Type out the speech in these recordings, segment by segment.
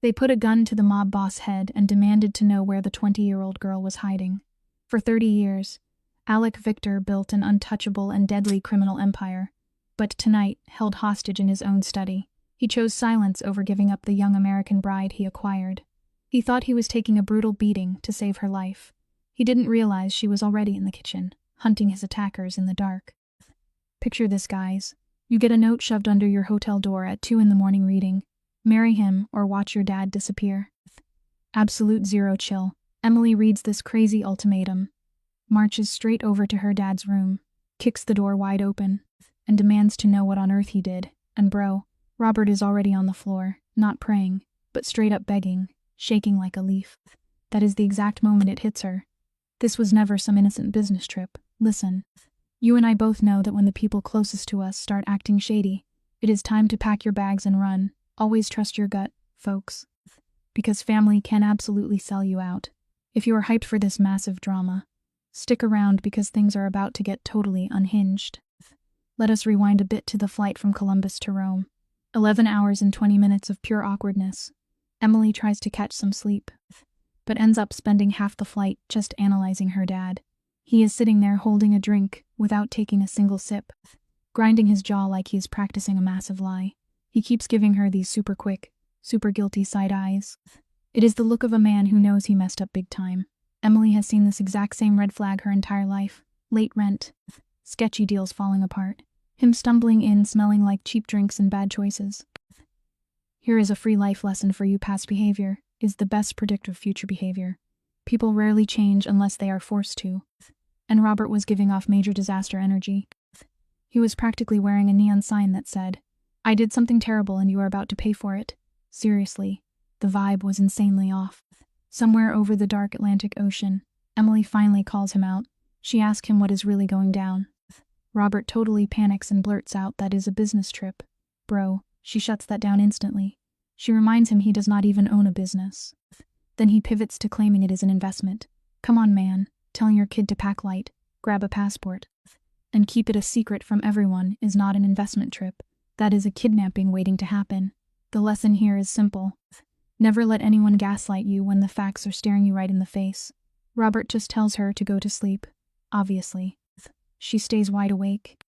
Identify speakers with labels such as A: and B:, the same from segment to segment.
A: They put a gun to the mob boss' head and demanded to know where the 20-year-old girl was hiding. For 30 years, Alec Victor built an untouchable and deadly criminal empire, but tonight, held hostage in his own study, he chose silence over giving up the young American bride he acquired. He thought he was taking a brutal beating to save her life. He didn't realize she was already in the kitchen, hunting his attackers in the dark. Picture this, guys. You get a note shoved under your hotel door at 2 a.m. reading, "Marry him or watch your dad disappear." Absolute zero chill. Emily reads this crazy ultimatum, marches straight over to her dad's room, kicks the door wide open, and demands to know what on earth he did. And bro, Robert is already on the floor, not praying, but straight up begging, shaking like a leaf. That is the exact moment it hits her. This was never some innocent business trip. Listen, you and I both know that when the people closest to us start acting shady, it is time to pack your bags and run. Always trust your gut, folks. Because family can absolutely sell you out. If you are hyped for this massive drama, stick around because things are about to get totally unhinged. Let us rewind a bit to the flight from Columbus to Rome. 11 hours and 20 minutes of pure awkwardness. Emily tries to catch some sleep, but ends up spending half the flight just analyzing her dad. He is sitting there holding a drink without taking a single sip, grinding his jaw like he is practicing a massive lie. He keeps giving her these super quick, super guilty side eyes. It is the look of a man who knows he messed up big time. Emily has seen this exact same red flag her entire life. Late rent, sketchy deals falling apart, him stumbling in smelling like cheap drinks and bad choices. Here is a free life lesson for you. Past behavior is the best predictor of future behavior. People rarely change unless they are forced to. And Robert was giving off major disaster energy. He was practically wearing a neon sign that said, "I did something terrible and you are about to pay for it." Seriously, the vibe was insanely off. Somewhere over the dark Atlantic Ocean, Emily finally calls him out. She asks him what is really going down. Robert totally panics and blurts out that is a business trip. Bro, she shuts that down instantly. She reminds him he does not even own a business. Then he pivots to claiming it is an investment. Come on, man, telling your kid to pack light, grab a passport, and keep it a secret from everyone is not an investment trip. That is a kidnapping waiting to happen. The lesson here is simple. Never let anyone gaslight you when the facts are staring you right in the face. Robert just tells her to go to sleep. Obviously. She stays wide awake.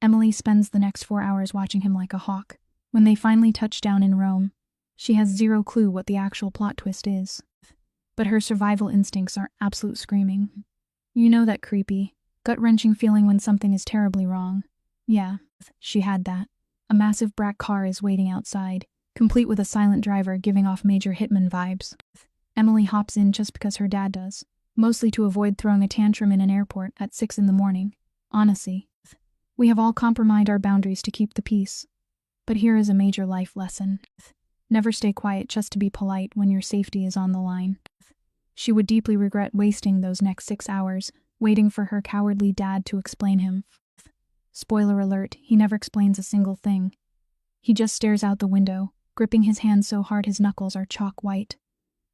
A: Emily spends the next 4 hours watching him like a hawk. When they finally touch down in Rome, she has zero clue what the actual plot twist is. But her survival instincts are absolute screaming. You know that creepy, gut-wrenching feeling when something is terribly wrong. Yeah, she had that. A massive black car is waiting outside, complete with a silent driver giving off major hitman vibes. Emily hops in just because her dad does, mostly to avoid throwing a tantrum in an airport at 6 a.m. Honestly, we have all compromised our boundaries to keep the peace. But here is a major life lesson. Never stay quiet just to be polite when your safety is on the line. She would deeply regret wasting those next 6 hours waiting for her cowardly dad to explain him. Spoiler alert, he never explains a single thing. He just stares out the window, gripping his hand so hard his knuckles are chalk white.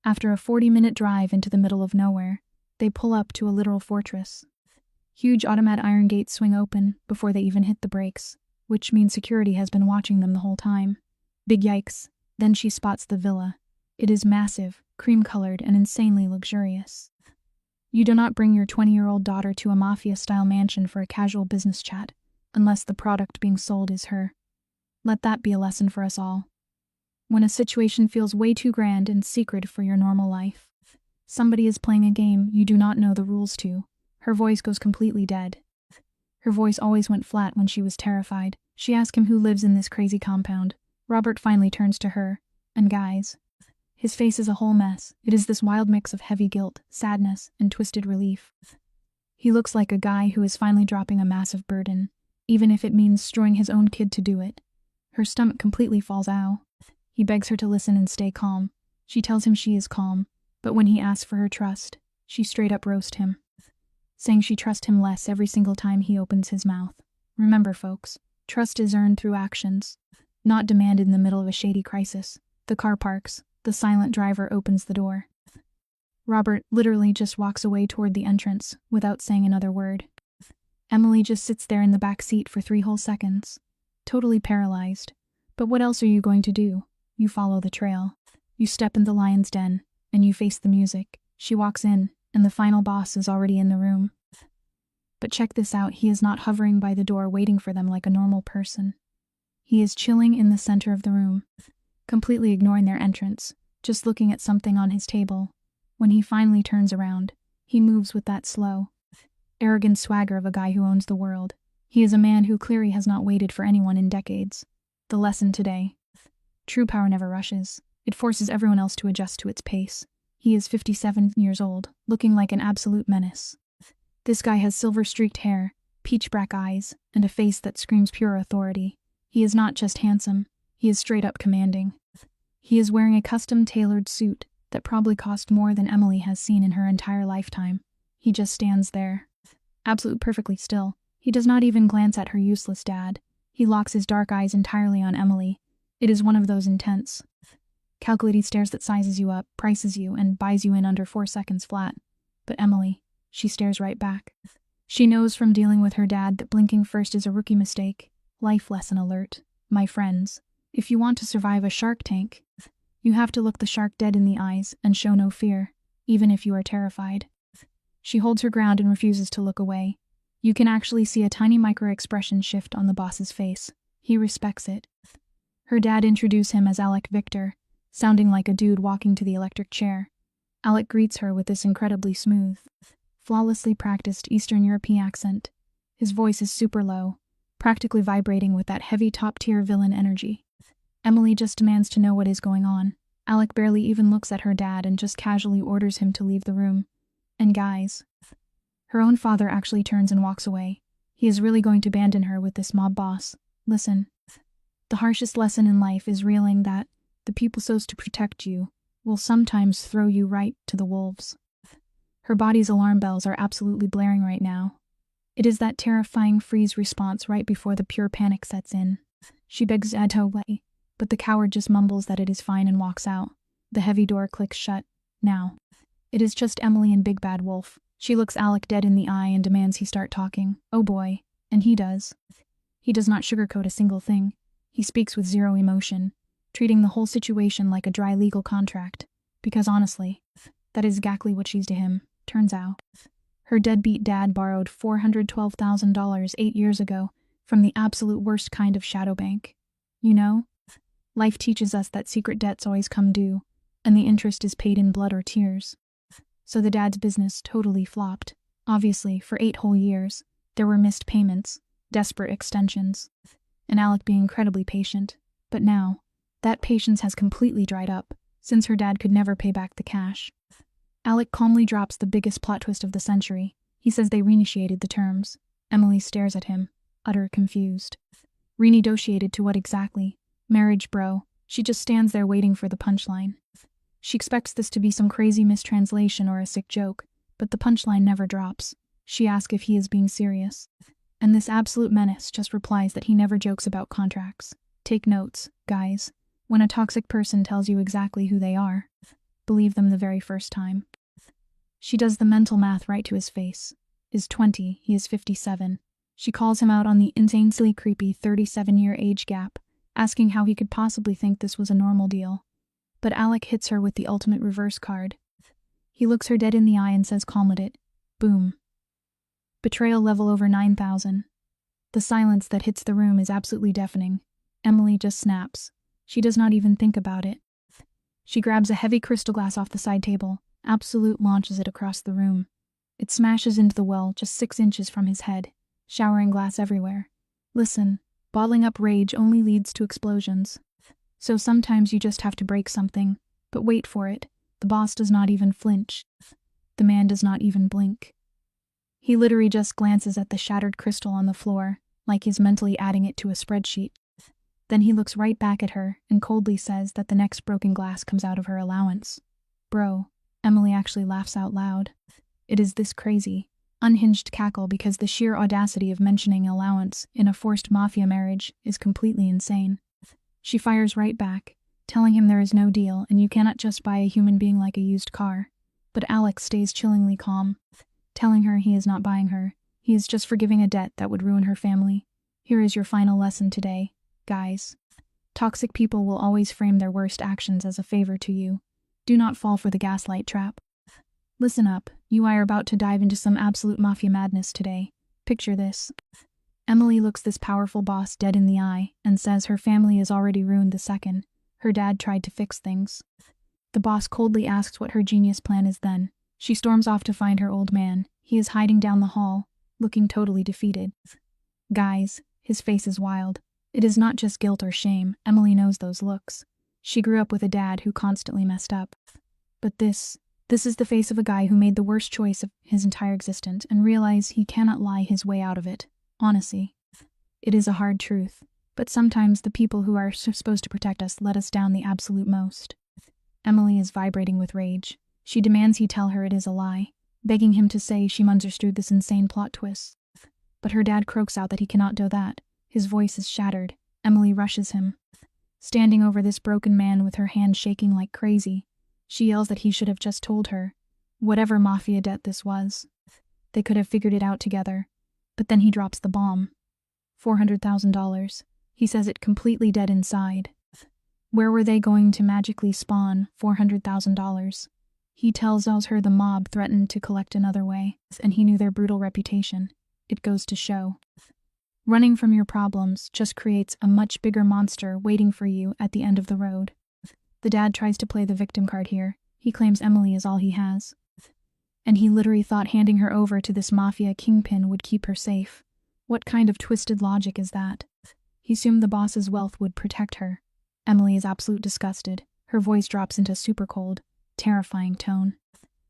A: After a 40-minute drive into the middle of nowhere, they pull up to a literal fortress. Huge automatic iron gates swing open before they even hit the brakes, which means security has been watching them the whole time. Big yikes. Then she spots the villa. It is massive, cream-colored, and insanely luxurious. You do not bring your 20-year-old daughter to a mafia-style mansion for a casual business chat, unless the product being sold is her. Let that be a lesson for us all. When a situation feels way too grand and secret for your normal life, somebody is playing a game you do not know the rules to. Her voice goes completely dead. Her voice always went flat when she was terrified. She asks him who lives in this crazy compound. Robert finally turns to her, and guys, his face is a whole mess. It is this wild mix of heavy guilt, sadness, and twisted relief. He looks like a guy who is finally dropping a massive burden, even if it means destroying his own kid to do it. Her stomach completely falls out. He begs her to listen and stay calm. She tells him she is calm, but when he asks for her trust, she straight up roasts him, saying she trusts him less every single time he opens his mouth. Remember, folks, trust is earned through actions, not demanded in the middle of a shady crisis. The car parks. The silent driver opens the door. Robert literally just walks away toward the entrance without saying another word. Emily just sits there in the back seat for 3 whole seconds, totally paralyzed. But what else are you going to do? You follow the trail. You step in the lion's den, and you face the music. She walks in, and the final boss is already in the room. But check this out, he is not hovering by the door waiting for them like a normal person. He is chilling in the center of the room, completely ignoring their entrance, just looking at something on his table. When he finally turns around, he moves with that slow, arrogant swagger of a guy who owns the world. He is a man who clearly has not waited for anyone in decades. The lesson today: true power never rushes. It forces everyone else to adjust to its pace. He is 57 years old, looking like an absolute menace. This guy has silver-streaked hair, peach-black eyes, and a face that screams pure authority. He is not just handsome, he is straight-up commanding. He is wearing a custom-tailored suit that probably cost more than Emily has seen in her entire lifetime. He just stands there, absolutely perfectly still. He does not even glance at her useless dad. He locks his dark eyes entirely on Emily. It is one of those intense, calculating stares that sizes you up, prices you, and buys you in under 4 seconds flat. But Emily, she stares right back. She knows from dealing with her dad that blinking first is a rookie mistake. Life lesson alert. My friends, if you want to survive a shark tank, you have to look the shark dead in the eyes and show no fear, even if you are terrified. She holds her ground and refuses to look away. You can actually see a tiny micro-expression shift on the boss's face. He respects it. Her dad introduced him as Alec Victor, sounding like a dude walking to the electric chair. Alec greets her with this incredibly smooth, flawlessly practiced Eastern European accent. His voice is super low, practically vibrating with that heavy top-tier villain energy. Emily just demands to know what is going on. Alec barely even looks at her dad and just casually orders him to leave the room. And guys, her own father actually turns and walks away. He is really going to abandon her with this mob boss. Listen, the harshest lesson in life is realizing that the people supposed to protect you will sometimes throw you right to the wolves. Her body's alarm bells are absolutely blaring right now. It is that terrifying freeze response right before the pure panic sets in. She begs Ed away, but the coward just mumbles that it is fine and walks out. The heavy door clicks shut. Now, it is just Emily and Big Bad Wolf. She looks Alec dead in the eye and demands he start talking. Oh boy, and he does. He does not sugarcoat a single thing. He speaks with zero emotion, treating the whole situation like a dry legal contract. Because honestly, that is exactly what she's to him. Turns out, her deadbeat dad borrowed $412,000 8 years ago from the absolute worst kind of shadow bank. You know, life teaches us that secret debts always come due, and the interest is paid in blood or tears. So the dad's business totally flopped. Obviously, for 8 whole years, there were missed payments, desperate extensions, and Alec being incredibly patient. But now, that patience has completely dried up, since her dad could never pay back the cash. Alec calmly drops the biggest plot twist of the century. He says they renegotiated the terms. Emily stares at him, utter confused. Renegotiated to what exactly? Marriage, bro. She just stands there waiting for the punchline. She expects this to be some crazy mistranslation or a sick joke, but the punchline never drops. She asks if he is being serious, and this absolute menace just replies that he never jokes about contracts. Take notes, guys. When a toxic person tells you exactly who they are, believe them the very first time. She does the mental math right to his face. Is 20, he is 57. She calls him out on the insanely creepy 37-year age gap, asking how he could possibly think this was a normal deal. But Alec hits her with the ultimate reverse card. He looks her dead in the eye and says calm at it. Boom. Betrayal level over 9,000. The silence that hits the room is absolutely deafening. Emily just snaps. She does not even think about it. She grabs a heavy crystal glass off the side table, absolute launches it across the room. It smashes into the well just 6 inches from his head, showering glass everywhere. Listen, bottling up rage only leads to explosions. So sometimes you just have to break something, but wait for it. The boss does not even flinch. The man does not even blink. He literally just glances at the shattered crystal on the floor, like he's mentally adding it to a spreadsheet. Then he looks right back at her and coldly says that the next broken glass comes out of her allowance. Bro, Emily actually laughs out loud. It is this crazy, unhinged cackle because the sheer audacity of mentioning allowance in a forced mafia marriage is completely insane. She fires right back, telling him there is no deal and you cannot just buy a human being like a used car. But Alex stays chillingly calm, telling her he is not buying her. He is just forgiving a debt that would ruin her family. Here is your final lesson today, guys. Toxic people will always frame their worst actions as a favor to you. Do not fall for the gaslight trap. Listen up, you are about to dive into some absolute mafia madness today. Picture this. Emily looks this powerful boss dead in the eye and says her family is already ruined the second her dad tried to fix things. The boss coldly asks what her genius plan is then. She storms off to find her old man. He is hiding down the hall, looking totally defeated. Guys, his face is wild. It is not just guilt or shame, Emily knows those looks. She grew up with a dad who constantly messed up. But this is the face of a guy who made the worst choice of his entire existence and realized he cannot lie his way out of it. Honestly, it is a hard truth, but sometimes the people who are supposed to protect us let us down the absolute most. Emily is vibrating with rage. She demands he tell her it is a lie, begging him to say she understood this insane plot twist. But her dad croaks out that he cannot do that. His voice is shattered. Emily rushes him. Standing over this broken man with her hand shaking like crazy, she yells that he should have just told her. Whatever mafia debt this was, they could have figured it out together. But then he drops the bomb. $400,000. He says it completely dead inside. Where were they going to magically spawn $400,000? He tells her the mob threatened to collect another way, and he knew their brutal reputation. It goes to show. Running from your problems just creates a much bigger monster waiting for you at the end of the road. The dad tries to play the victim card here. He claims Emily is all he has. And he literally thought handing her over to this mafia kingpin would keep her safe. What kind of twisted logic is that? He assumed the boss's wealth would protect her. Emily is absolutely disgusted. Her voice drops into super cold, terrifying tone.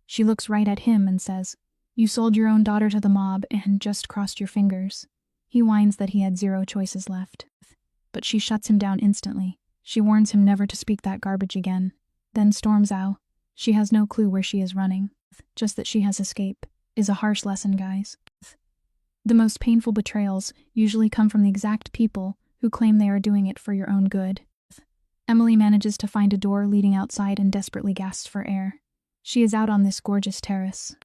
A: She looks right at him and says, "You sold your own daughter to the mob and just crossed your fingers." He whines that he had zero choices left. But she shuts him down instantly. She warns him never to speak that garbage again, then storms out. She has no clue where she is running. Just that she has escaped is a harsh lesson, guys. The most painful betrayals usually come from the exact people who claim they are doing it for your own good. Emily manages to find a door leading outside and desperately gasps for air. She is out on this gorgeous terrace,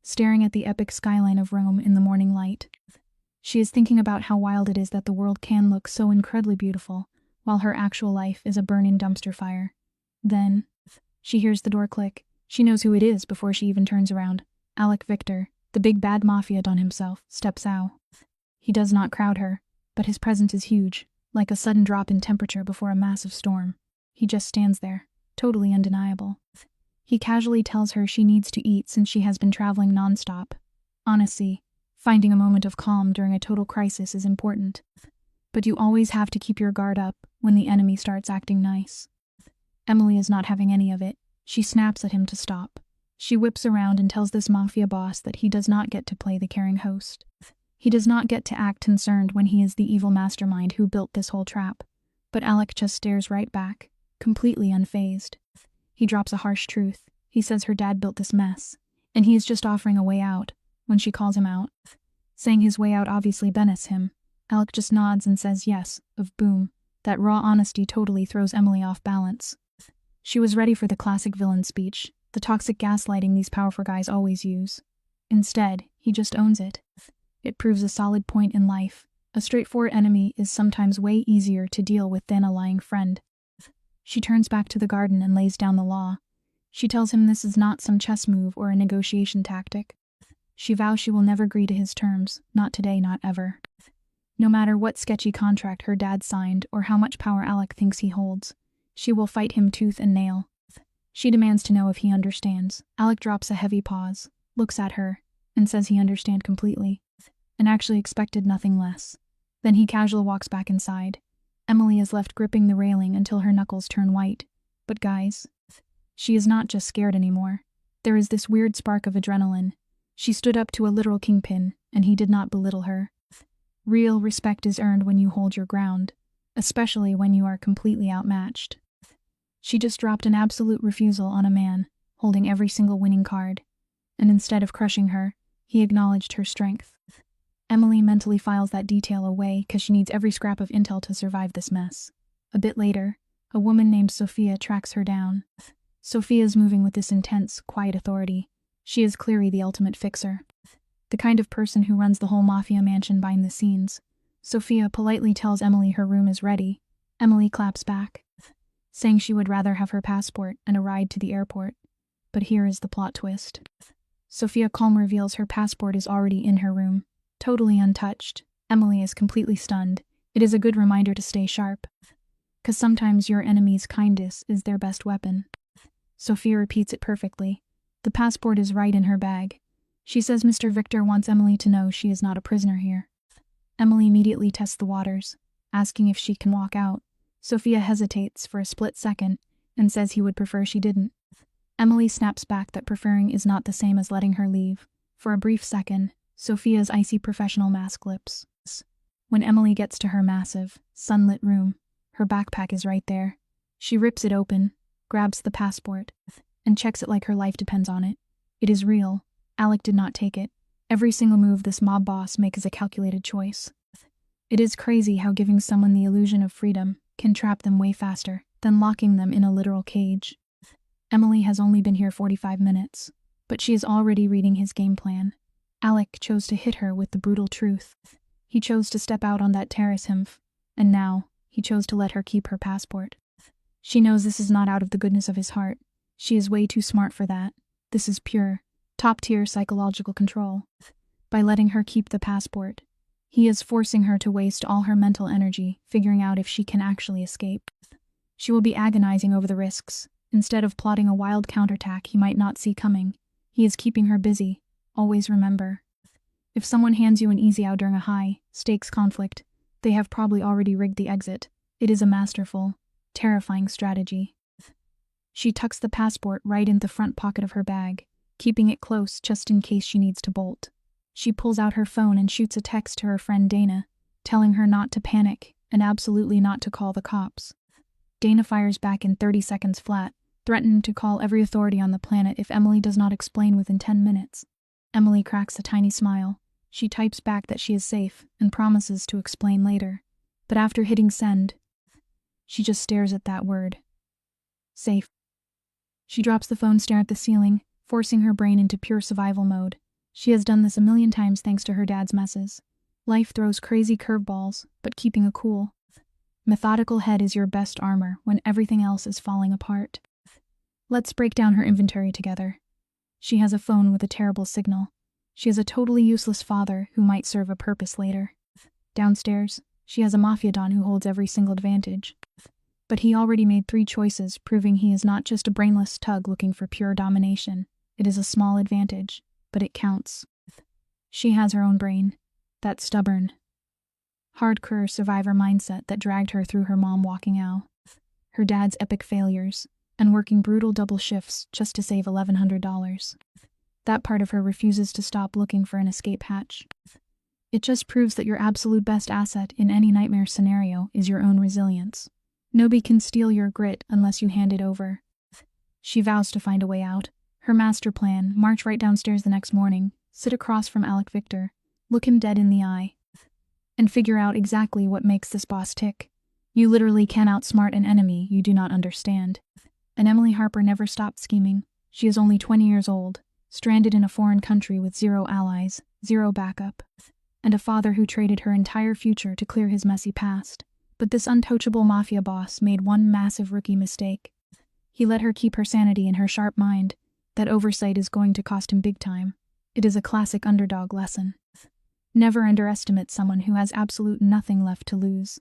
A: staring at the epic skyline of Rome in the morning light. She is thinking about how wild it is that the world can look so incredibly beautiful, while her actual life is a burning dumpster fire. Then, she hears the door click. She knows who it is before she even turns around. Alec Victor, the big bad mafia don himself, steps out. He does not crowd her, but his presence is huge, like a sudden drop in temperature before a massive storm. He just stands there, totally undeniable. He casually tells her she needs to eat since she has been traveling nonstop. Honestly, finding a moment of calm during a total crisis is important. But you always have to keep your guard up when the enemy starts acting nice. Emily is not having any of it. She snaps at him to stop. She whips around and tells this mafia boss that he does not get to play the caring host. He does not get to act concerned when he is the evil mastermind who built this whole trap. But Alec just stares right back, completely unfazed. He drops a harsh truth. He says her dad built this mess, and he is just offering a way out when she calls him out. Saying his way out obviously benefits him. Alec just nods and says yes, of boom. That raw honesty totally throws Emily off balance. She was ready for the classic villain speech, the toxic gaslighting these powerful guys always use. Instead, he just owns it. It proves a solid point in life. A straightforward enemy is sometimes way easier to deal with than a lying friend. She turns back to the garden and lays down the law. She tells him this is not some chess move or a negotiation tactic. She vows she will never agree to his terms, not today, not ever. No matter what sketchy contract her dad signed or how much power Alec thinks he holds, she will fight him tooth and nail. She demands to know if he understands. Alec drops a heavy pause, looks at her, and says he understands completely, and actually expected nothing less. Then he casually walks back inside. Emily is left gripping the railing until her knuckles turn white. But guys, she is not just scared anymore. There is this weird spark of adrenaline. She stood up to a literal kingpin, and he did not belittle her. Real respect is earned when you hold your ground, especially when you are completely outmatched. She just dropped an absolute refusal on a man, holding every single winning card, and instead of crushing her, he acknowledged her strength. Emily mentally files that detail away because she needs every scrap of intel to survive this mess. A bit later, a woman named Sophia tracks her down. Sophia is moving with this intense, quiet authority. She is clearly the ultimate fixer. The kind of person who runs the whole mafia mansion behind the scenes. Sophia politely tells Emily her room is ready, Emily claps back, saying she would rather have her passport and a ride to the airport. But here is the plot twist. Sophia calm reveals her passport is already in her room, totally untouched. Emily is completely stunned. It is a good reminder to stay sharp, 'cause sometimes your enemy's kindness is their best weapon. Sophia repeats it perfectly. The passport is right in her bag. She says Mr. Victor wants Emily to know she is not a prisoner here. Emily immediately tests the waters, asking if she can walk out. Sophia hesitates for a split second and says he would prefer she didn't. Emily snaps back that preferring is not the same as letting her leave. For a brief second, Sophia's icy professional mask lips. When Emily gets to her massive, sunlit room, her backpack is right there. She rips it open, grabs the passport, and checks it like her life depends on it. It is real. Alec did not take it. Every single move this mob boss makes is a calculated choice. It is crazy how giving someone the illusion of freedom can trap them way faster than locking them in a literal cage. Emily has only been here 45 minutes, but she is already reading his game plan. Alec chose to hit her with the brutal truth. He chose to step out on that terrace and now, he chose to let her keep her passport. She knows this is not out of the goodness of his heart. She is way too smart for that. This is pure, top-tier psychological control. By letting her keep the passport, he is forcing her to waste all her mental energy figuring out if she can actually escape. She will be agonizing over the risks, instead of plotting a wild counterattack he might not see coming. He is keeping her busy. Always remember, if someone hands you an easy out during a high-stakes conflict, they have probably already rigged the exit. It is a masterful, terrifying strategy. She tucks the passport right in the front pocket of her bag, keeping it close just in case she needs to bolt. She pulls out her phone and shoots a text to her friend Dana, telling her not to panic and absolutely not to call the cops. Dana fires back in 30 seconds flat, threatening to call every authority on the planet if Emily does not explain within 10 minutes. Emily cracks a tiny smile. She types back that she is safe and promises to explain later. But after hitting send, she just stares at that word. Safe. She drops the phone, staring at the ceiling, forcing her brain into pure survival mode. She has done this a million times thanks to her dad's messes. Life throws crazy curveballs, but keeping a cool, methodical head is your best armor when everything else is falling apart. Let's break down her inventory together. She has a phone with a terrible signal. She has a totally useless father who might serve a purpose later. Downstairs, she has a mafia don who holds every single advantage. But he already made 3 choices, proving he is not just a brainless tug looking for pure domination. It is a small advantage, but it counts. She has her own brain, that stubborn, hardcore survivor mindset that dragged her through her mom walking out, her dad's epic failures, and working brutal double shifts just to save $1,100. That part of her refuses to stop looking for an escape hatch. It just proves that your absolute best asset in any nightmare scenario is your own resilience. Nobody can steal your grit unless you hand it over. She vows to find a way out. Her master plan: march right downstairs the next morning, sit across from Alec Victor, look him dead in the eye, and figure out exactly what makes this boss tick. You literally can outsmart an enemy you do not understand. And Emily Harper never stopped scheming. She is only 20 years old, stranded in a foreign country with 0 allies, 0 backup, and a father who traded her entire future to clear his messy past. But this untouchable mafia boss made one massive rookie mistake. He let her keep her sanity in her sharp mind. That oversight is going to cost him big time. It is a classic underdog lesson. Never underestimate someone who has absolute nothing left to lose,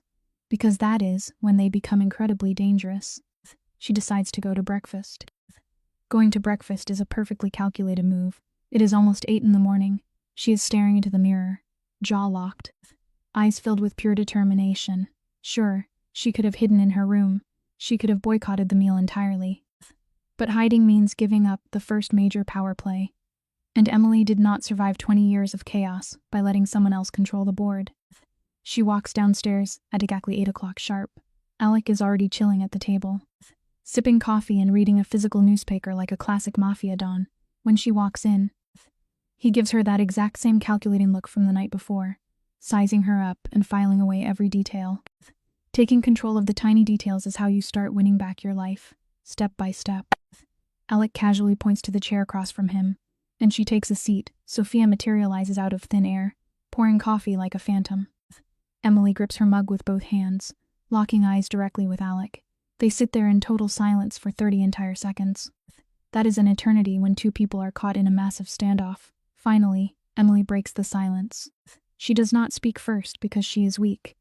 A: because that is when they become incredibly dangerous. She decides to go to breakfast. Going to breakfast is a perfectly calculated move. It is almost 8 in the morning. She is staring into the mirror, jaw locked, eyes filled with pure determination. Sure, she could have hidden in her room. She could have boycotted the meal entirely. But hiding means giving up the first major power play. And Emily did not survive 20 years of chaos by letting someone else control the board. She walks downstairs at exactly 8 o'clock sharp. Alec is already chilling at the table, sipping coffee and reading a physical newspaper like a classic mafia don. When she walks in, he gives her that exact same calculating look from the night before, sizing her up and filing away every detail. Taking control of the tiny details is how you start winning back your life, step by step. Alec casually points to the chair across from him, and she takes a seat. Sophia materializes out of thin air, pouring coffee like a phantom. Emily grips her mug with both hands, locking eyes directly with Alec. They sit there in total silence for 30 entire seconds. That is an eternity when two people are caught in a massive standoff. Finally, Emily breaks the silence. She does not speak first because she is weak.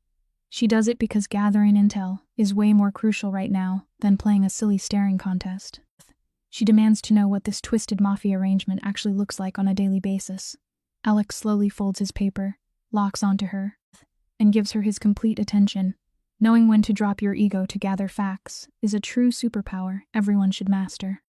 A: She does it because gathering intel is way more crucial right now than playing a silly staring contest. She demands to know what this twisted mafia arrangement actually looks like on a daily basis. Alec slowly folds his paper, locks onto her, and gives her his complete attention. Knowing when to drop your ego to gather facts is a true superpower everyone should master.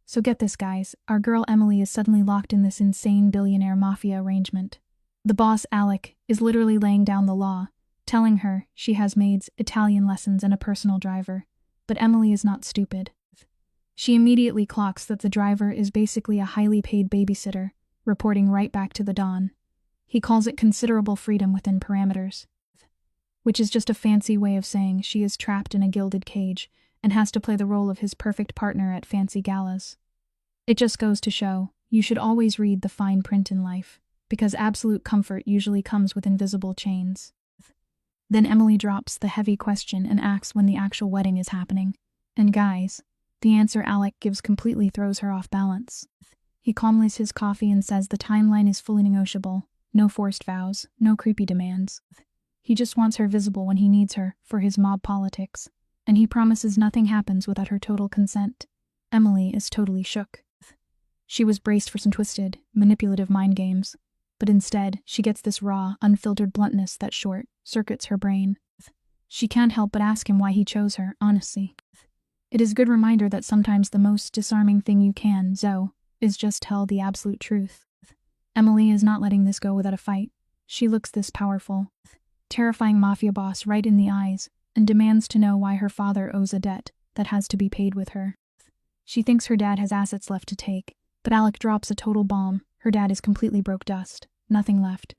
A: So get this, guys, our girl Emily is suddenly locked in this insane billionaire mafia arrangement. The boss, Alec, is literally laying down the law, telling her she has maids, Italian lessons, and a personal driver. But Emily is not stupid. She immediately clocks that the driver is basically a highly paid babysitter, reporting right back to the Don. He calls it considerable freedom within parameters, which is just a fancy way of saying she is trapped in a gilded cage and has to play the role of his perfect partner at fancy galas. It just goes to show, you should always read the fine print in life, because absolute comfort usually comes with invisible chains. Then Emily drops the heavy question and asks when the actual wedding is happening. And guys, the answer Alec gives completely throws her off balance. He calmly sips his coffee and says the timeline is fully negotiable, no forced vows, no creepy demands. He just wants her visible when he needs her for his mob politics, and he promises nothing happens without her total consent. Emily is totally shook. She was braced for some twisted, manipulative mind games, but instead she gets this raw, unfiltered bluntness that short-circuits her brain. She can't help but ask him why he chose her, honestly. It is a good reminder that sometimes the most disarming thing you can, is just tell the absolute truth. Emily is not letting this go without a fight. She looks this powerful, terrifying mafia boss right in the eyes and demands to know why her father owes a debt that has to be paid with her. She thinks her dad has assets left to take, but Alec drops a total bomb. Her dad is completely broke dust, nothing left.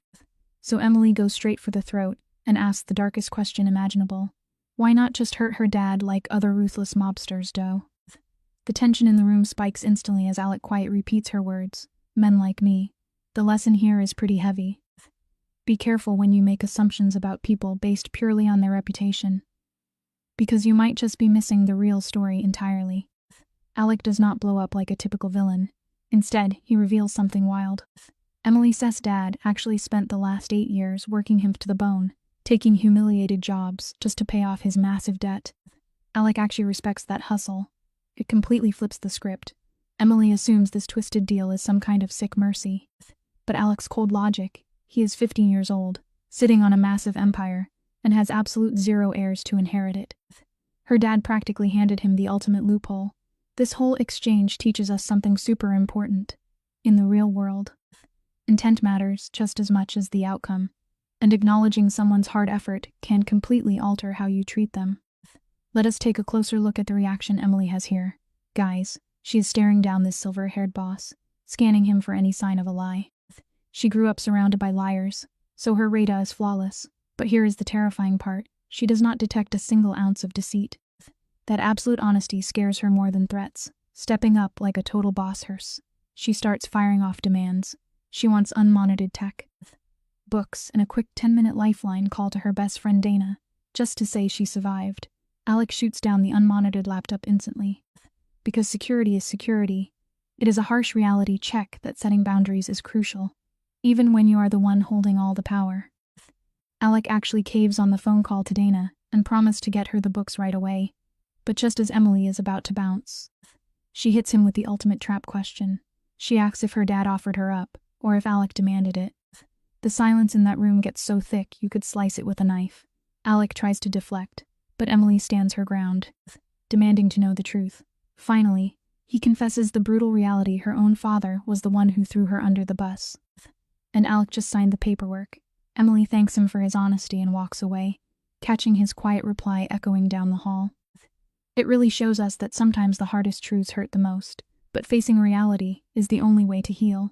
A: So Emily goes straight for the throat and asks the darkest question imaginable. Why not just hurt her dad like other ruthless mobsters do? The tension in the room spikes instantly as Alec quiet repeats her words. Men like me. The lesson here is pretty heavy. Be careful when you make assumptions about people based purely on their reputation, because you might just be missing the real story entirely. Alec does not blow up like a typical villain. Instead, he reveals something wild. Emily says dad actually spent the last 8 years working him to the bone, taking humiliated jobs just to pay off his massive debt. Alec actually respects that hustle. It completely flips the script. Emily assumes this twisted deal is some kind of sick mercy. But Alec's cold logic, he is 15 years old, sitting on a massive empire, and has absolute zero heirs to inherit it. Her dad practically handed him the ultimate loophole. This whole exchange teaches us something super important. In the real world, intent matters just as much as the outcome, and acknowledging someone's hard effort can completely alter how you treat them. Let us take a closer look at the reaction Emily has here. Guys, she is staring down this silver-haired boss, scanning him for any sign of a lie. She grew up surrounded by liars, so her radar is flawless. But here is the terrifying part. She does not detect a single ounce of deceit. That absolute honesty scares her more than threats. Stepping up like a total boss hearse, she starts firing off demands. She wants unmonitored tech, books, and a quick 10-minute lifeline call to her best friend Dana, just to say she survived. Alec shoots down the unmonitored laptop instantly. Because security is security, it is a harsh reality check that setting boundaries is crucial, even when you are the one holding all the power. Alec actually caves on the phone call to Dana and promised to get her the books right away. But just as Emily is about to bounce, she hits him with the ultimate trap question. She asks if her dad offered her up, or if Alec demanded it. The silence in that room gets so thick you could slice it with a knife. Alec tries to deflect, but Emily stands her ground, demanding to know the truth. Finally, he confesses the brutal reality: her own father was the one who threw her under the bus. And Alec just signed the paperwork. Emily thanks him for his honesty and walks away, catching his quiet reply echoing down the hall. It really shows us that sometimes the hardest truths hurt the most, but facing reality is the only way to heal.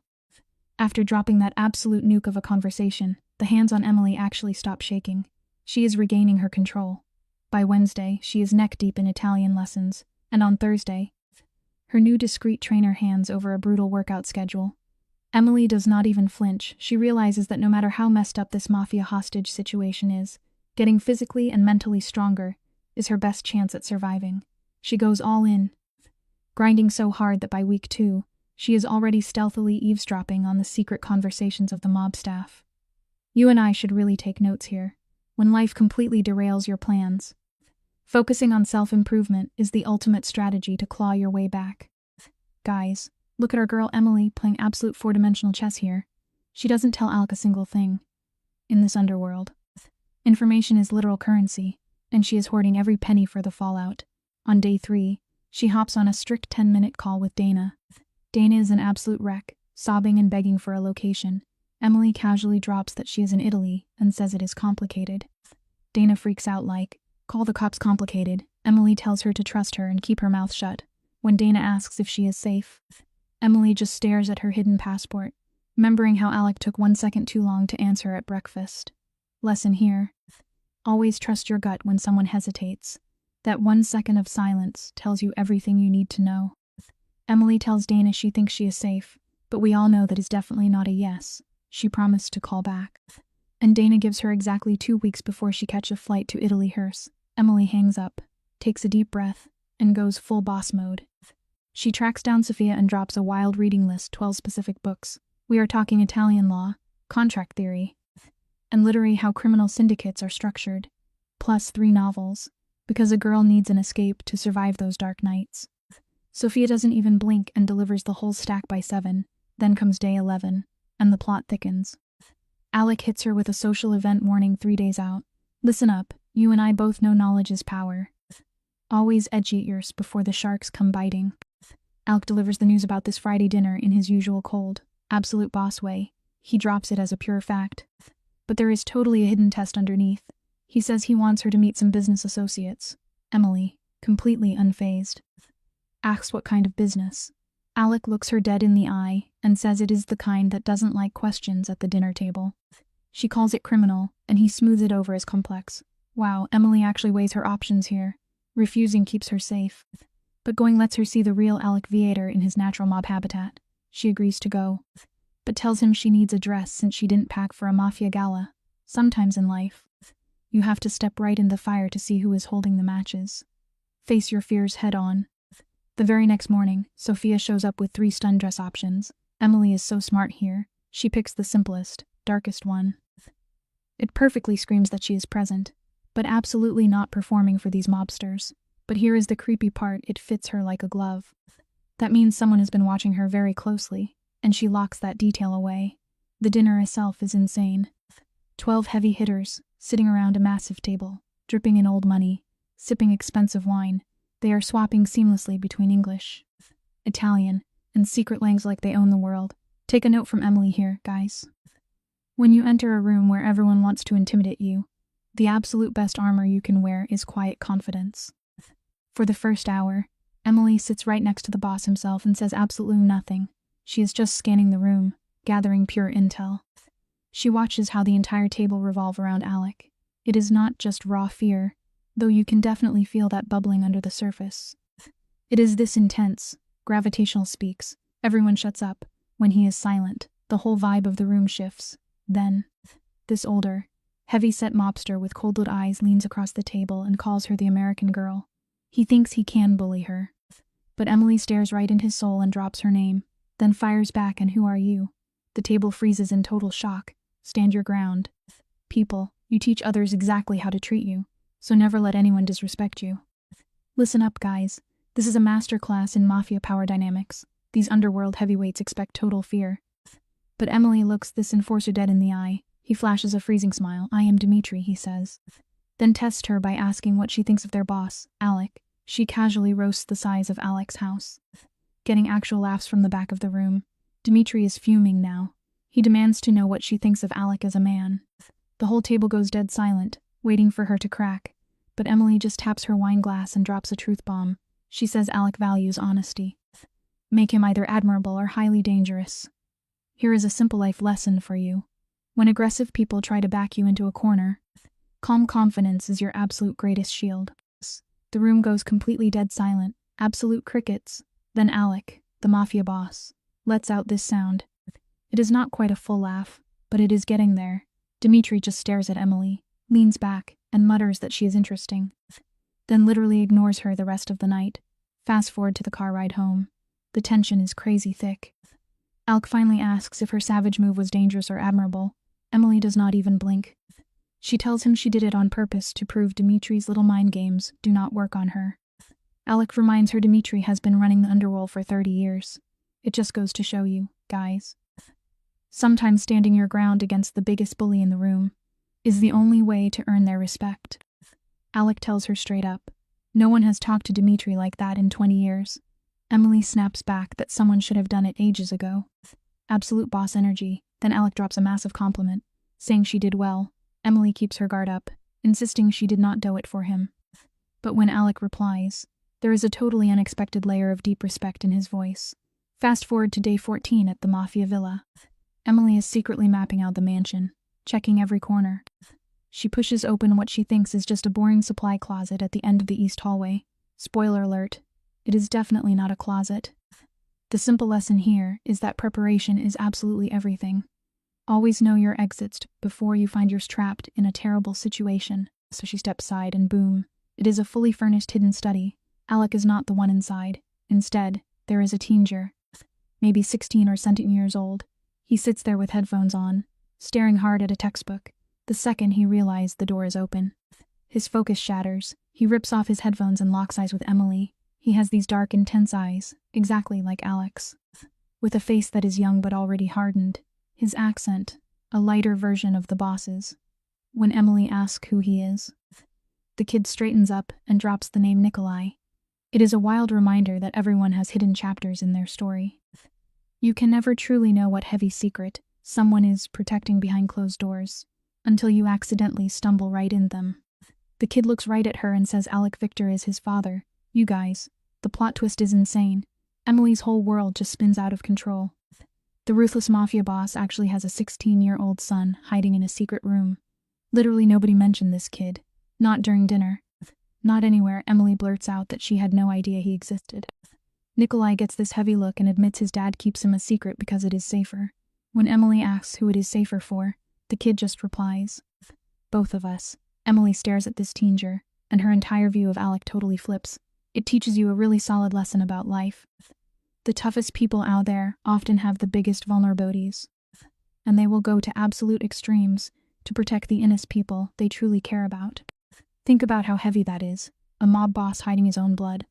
A: After dropping that absolute nuke of a conversation, the hands on Emily actually stop shaking. She is regaining her control. By Wednesday, she is neck-deep in Italian lessons, and on Thursday, her new discreet trainer hands over a brutal workout schedule. Emily does not even flinch. She realizes that no matter how messed up this mafia hostage situation is, getting physically and mentally stronger is her best chance at surviving. She goes all in, grinding so hard that by week 2, she is already stealthily eavesdropping on the secret conversations of the mob staff. You and I should really take notes here. When life completely derails your plans, focusing on self-improvement is the ultimate strategy to claw your way back. Guys, look at our girl Emily playing absolute 4-dimensional chess here. She doesn't tell Alec a single thing. In this underworld, information is literal currency, and she is hoarding every penny for the fallout. On day 3, she hops on a strict 10-minute call with Dana. Dana is an absolute wreck, sobbing and begging for a location. Emily casually drops that she is in Italy and says it is complicated. Dana freaks out like, "Call the cops complicated." Emily tells her to trust her and keep her mouth shut. When Dana asks if she is safe, Emily just stares at her hidden passport, remembering how Alec took 1 second too long to answer at breakfast. Lesson here: always trust your gut when someone hesitates. That 1 second of silence tells you everything you need to know. Emily tells Dana she thinks she is safe, but we all know that is definitely not a yes. She promised to call back. And Dana gives her exactly 2 weeks before she catches a flight to Italy hers. Emily hangs up, takes a deep breath, and goes full boss mode. She tracks down Sophia and drops a wild reading list, 12 specific books. We are talking Italian law, contract theory, and literally how criminal syndicates are structured, plus 3 novels, because a girl needs an escape to survive those dark nights. Sophia doesn't even blink and delivers the whole stack by 7. Then comes day 11, and the plot thickens. Alec hits her with a social event warning 3 days out. Listen up, you and I both know knowledge is power. Always edge eat yours before the sharks come biting. Alec delivers the news about this Friday dinner in his usual cold, absolute boss way. He drops it as a pure fact. But there is totally a hidden test underneath. He says he wants her to meet some business associates. Emily, completely unfazed, asks what kind of business. Alec looks her dead in the eye and says it is the kind that doesn't like questions at the dinner table. She calls it criminal, and he smooths it over as complex. Wow, Emily actually weighs her options here. Refusing keeps her safe, but going lets her see the real Alec Viator in his natural mob habitat. She agrees to go, but tells him she needs a dress since she didn't pack for a mafia gala. Sometimes in life, you have to step right in the fire to see who is holding the matches. Face your fears head on. The very next morning, Sophia shows up with 3 stun dress options. Emily is so smart here. She picks the simplest, darkest one. It perfectly screams that she is present, but absolutely not performing for these mobsters. But here is the creepy part: it fits her like a glove. That means someone has been watching her very closely, and she locks that detail away. The dinner itself is insane. 12 heavy hitters, sitting around a massive table, dripping in old money, sipping expensive wine. They are swapping seamlessly between English, Italian, and secret languages like they own the world. Take a note from Emily here, guys. When you enter a room where everyone wants to intimidate you, the absolute best armor you can wear is quiet confidence. For the first hour, Emily sits right next to the boss himself and says absolutely nothing. She is just scanning the room, gathering pure intel. She watches how the entire table revolve around Alec. It is not just raw fear, though you can definitely feel that bubbling under the surface. It is this intense, gravitational speaks. Everyone shuts up. When he is silent, the whole vibe of the room shifts. Then, this older, heavy-set mobster with cold-lit eyes leans across the table and calls her the American girl. He thinks he can bully her, but Emily stares right in his soul and drops her name, then fires back, "And who are you?" The table freezes in total shock. Stand your ground. People, you teach others exactly how to treat you, so never let anyone disrespect you. Listen up, guys. This is a masterclass in mafia power dynamics. These underworld heavyweights expect total fear. But Emily looks this enforcer dead in the eye. He flashes a freezing smile. "I am Dimitri," he says. Then tests her by asking what she thinks of their boss, Alec. She casually roasts the size of Alec's house, getting actual laughs from the back of the room. Dimitri is fuming now. He demands to know what she thinks of Alec as a man. The whole table goes dead silent, waiting for her to crack. But Emily just taps her wine glass and drops a truth bomb. She says Alec values honesty. Make him either admirable or highly dangerous. Here is a simple life lesson for you. When aggressive people try to back you into a corner, calm confidence is your absolute greatest shield. The room goes completely dead silent, absolute crickets. Then Alec, the mafia boss, lets out this sound. It is not quite a full laugh, but it is getting there. Dimitri just stares at Emily, leans back, and mutters that she is interesting. then literally ignores her the rest of the night. Fast forward to the car ride home. The tension is crazy thick. Alec finally asks if her savage move was dangerous or admirable. Emily does not even blink. She tells him she did it on purpose to prove Dimitri's little mind games do not work on her. Alec reminds her Dimitri has been running the underworld for 30 years. It just goes to show you, guys. Sometimes standing your ground against the biggest bully in the room is the only way to earn their respect. Alec tells her straight up. No one has talked to Dimitri like that in 20 years. Emily snaps back that someone should have done it ages ago. Absolute boss energy. Then Alec drops a massive compliment, saying she did well. Emily keeps her guard up, insisting she did not do it for him. But when Alec replies, there is a totally unexpected layer of deep respect in his voice. Fast forward to day 14 at the Mafia Villa. Emily is secretly mapping out the mansion, checking every corner. She pushes open what she thinks is just a boring supply closet at the end of the east hallway. Spoiler alert, it is definitely not a closet. The simple lesson here is that preparation is absolutely everything. Always know your exits before you find yourself trapped in a terrible situation. So she steps aside and boom, it is a fully furnished hidden study. Alec is not the one inside. Instead, there is a teenager, maybe 16 or 17 years old. He sits there with headphones on, staring hard at a textbook. The second he realizes the door is open, his focus shatters. He rips off his headphones and locks eyes with Emily. He has these dark, intense eyes, exactly like Alec's, with a face that is young but already hardened. His accent, a lighter version of the boss's. When Emily asks who he is, the kid straightens up and drops the name Nikolai. It is a wild reminder that everyone has hidden chapters in their story. You can never truly know what heavy secret someone is protecting behind closed doors until you accidentally stumble right in them. The kid looks right at her and says Alec Victor is his father. You guys, the plot twist is insane. Emily's whole world just spins out of control. The ruthless mafia boss actually has a 16-year-old son hiding in a secret room. Literally nobody mentioned this kid. Not during dinner. Not anywhere. Emily blurts out that she had no idea he existed. Nikolai gets this heavy look and admits his dad keeps him a secret because it is safer. When Emily asks who it is safer for, the kid just replies, both of us. Emily stares at this teenager, and her entire view of Alec totally flips. It teaches you a really solid lesson about life. The toughest people out there often have the biggest vulnerabilities, and they will go to absolute extremes to protect the innocent people they truly care about. Think about how heavy that is. A mob boss hiding his own blood,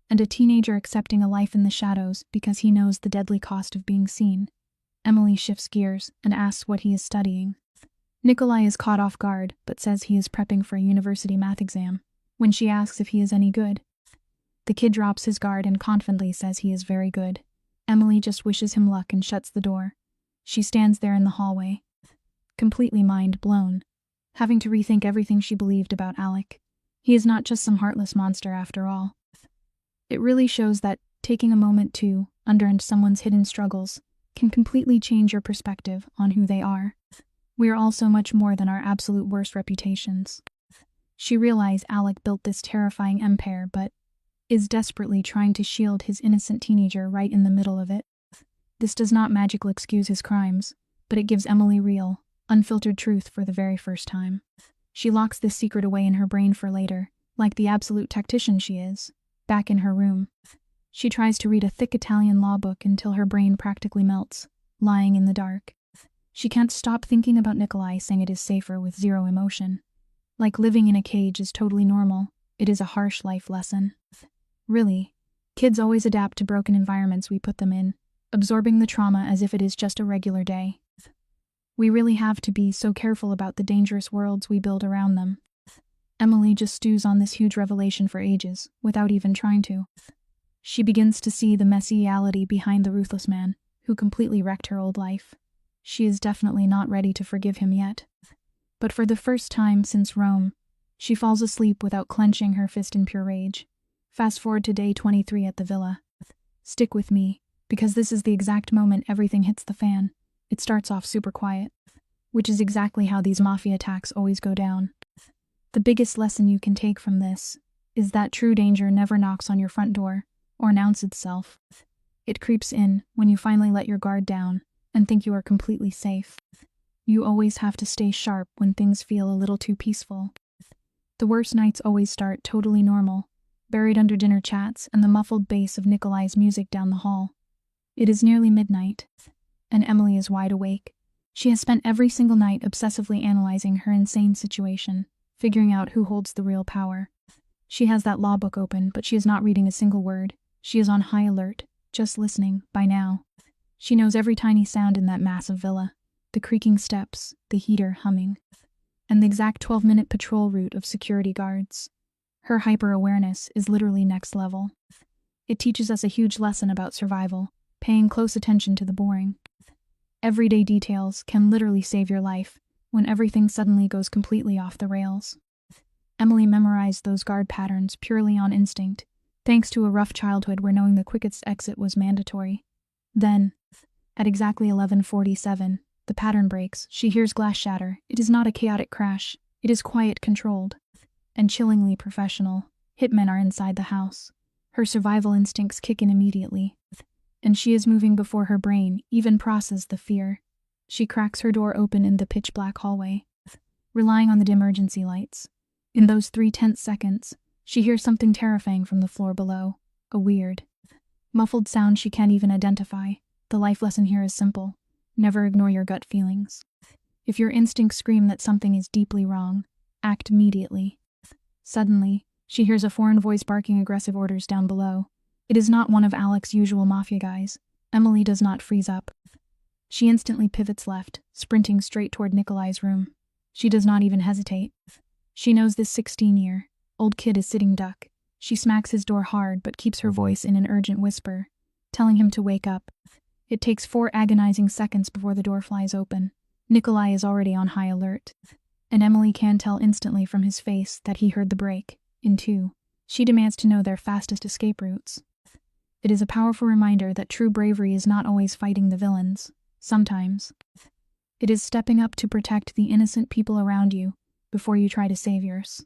A: and a teenager accepting a life in the shadows because he knows the deadly cost of being seen. Emily shifts gears and asks what he is studying. Nikolai is caught off guard, but says he is prepping for a university math exam. When she asks if he is any good, the kid drops his guard and confidently says he is very good. Emily just wishes him luck and shuts the door. She stands there in the hallway, completely mind blown, having to rethink everything she believed about Alec. He is not just some heartless monster after all. It really shows that taking a moment to understand someone's hidden struggles can completely change your perspective on who they are. We are all so much more than our absolute worst reputations. She realized Alec built this terrifying empire, but is desperately trying to shield his innocent teenager right in the middle of it. This does not magically excuse his crimes, but it gives Emily real, unfiltered truth for the very first time. She locks this secret away in her brain for later, like the absolute tactician she is. Back in her room, she tries to read a thick Italian law book until her brain practically melts, lying in the dark. She can't stop thinking about Nikolai saying it is safer with zero emotion. Like living in a cage is totally normal, it is a harsh life lesson. Really, kids always adapt to broken environments we put them in, absorbing the trauma as if it is just a regular day. We really have to be so careful about the dangerous worlds we build around them. Emily just stews on this huge revelation for ages, without even trying to. She begins to see the messy reality behind the ruthless man, who completely wrecked her old life. She is definitely not ready to forgive him yet. But for the first time since Rome, she falls asleep without clenching her fist in pure rage. Fast forward to day 23 at the villa. Stick with me, because this is the exact moment everything hits the fan. It starts off super quiet, which is exactly how these mafia attacks always go down. The biggest lesson you can take from this is that true danger never knocks on your front door or announces itself. It creeps in when you finally let your guard down and think you are completely safe. You always have to stay sharp when things feel a little too peaceful. The worst nights always start totally normal, buried under dinner chats and the muffled bass of Nikolai's music down the hall. It is nearly midnight, and Emily is wide awake. She has spent every single night obsessively analyzing her insane situation, figuring out who holds the real power. She has that law book open, but she is not reading a single word. She is on high alert, just listening, by now. She knows every tiny sound in that massive villa, the creaking steps, the heater humming, and the exact 12-minute patrol route of security guards. Her hyper-awareness is literally next level. It teaches us a huge lesson about survival, paying close attention to the boring. Everyday details can literally save your life when everything suddenly goes completely off the rails. Emily memorized those guard patterns purely on instinct, thanks to a rough childhood where knowing the quickest exit was mandatory. Then, at exactly 11:47, the pattern breaks. She hears glass shatter. It is not a chaotic crash. It is quiet, controlled, and chillingly professional. Hitmen are inside the house. Her survival instincts kick in immediately, and she is moving before her brain even processes the fear. She cracks her door open in the pitch-black hallway, relying on the dim emergency lights. In those 3 tense seconds, she hears something terrifying from the floor below, a weird, muffled sound she can't even identify. The life lesson here is simple. Never ignore your gut feelings. If your instincts scream that something is deeply wrong, act immediately. Suddenly, she hears a foreign voice barking aggressive orders down below. It is not one of Alec's usual mafia guys. Emily does not freeze up. She instantly pivots left, sprinting straight toward Nikolai's room. She does not even hesitate. She knows this 16-year-old kid is sitting duck. She smacks his door hard but keeps her voice in an urgent whisper, telling him to wake up. It takes 4 agonizing seconds before the door flies open. Nikolai is already on high alert, and Emily can tell instantly from his face that he heard the break in 2. She demands to know their fastest escape routes. It is a powerful reminder that true bravery is not always fighting the villains. Sometimes, it is stepping up to protect the innocent people around you before you try to save yours.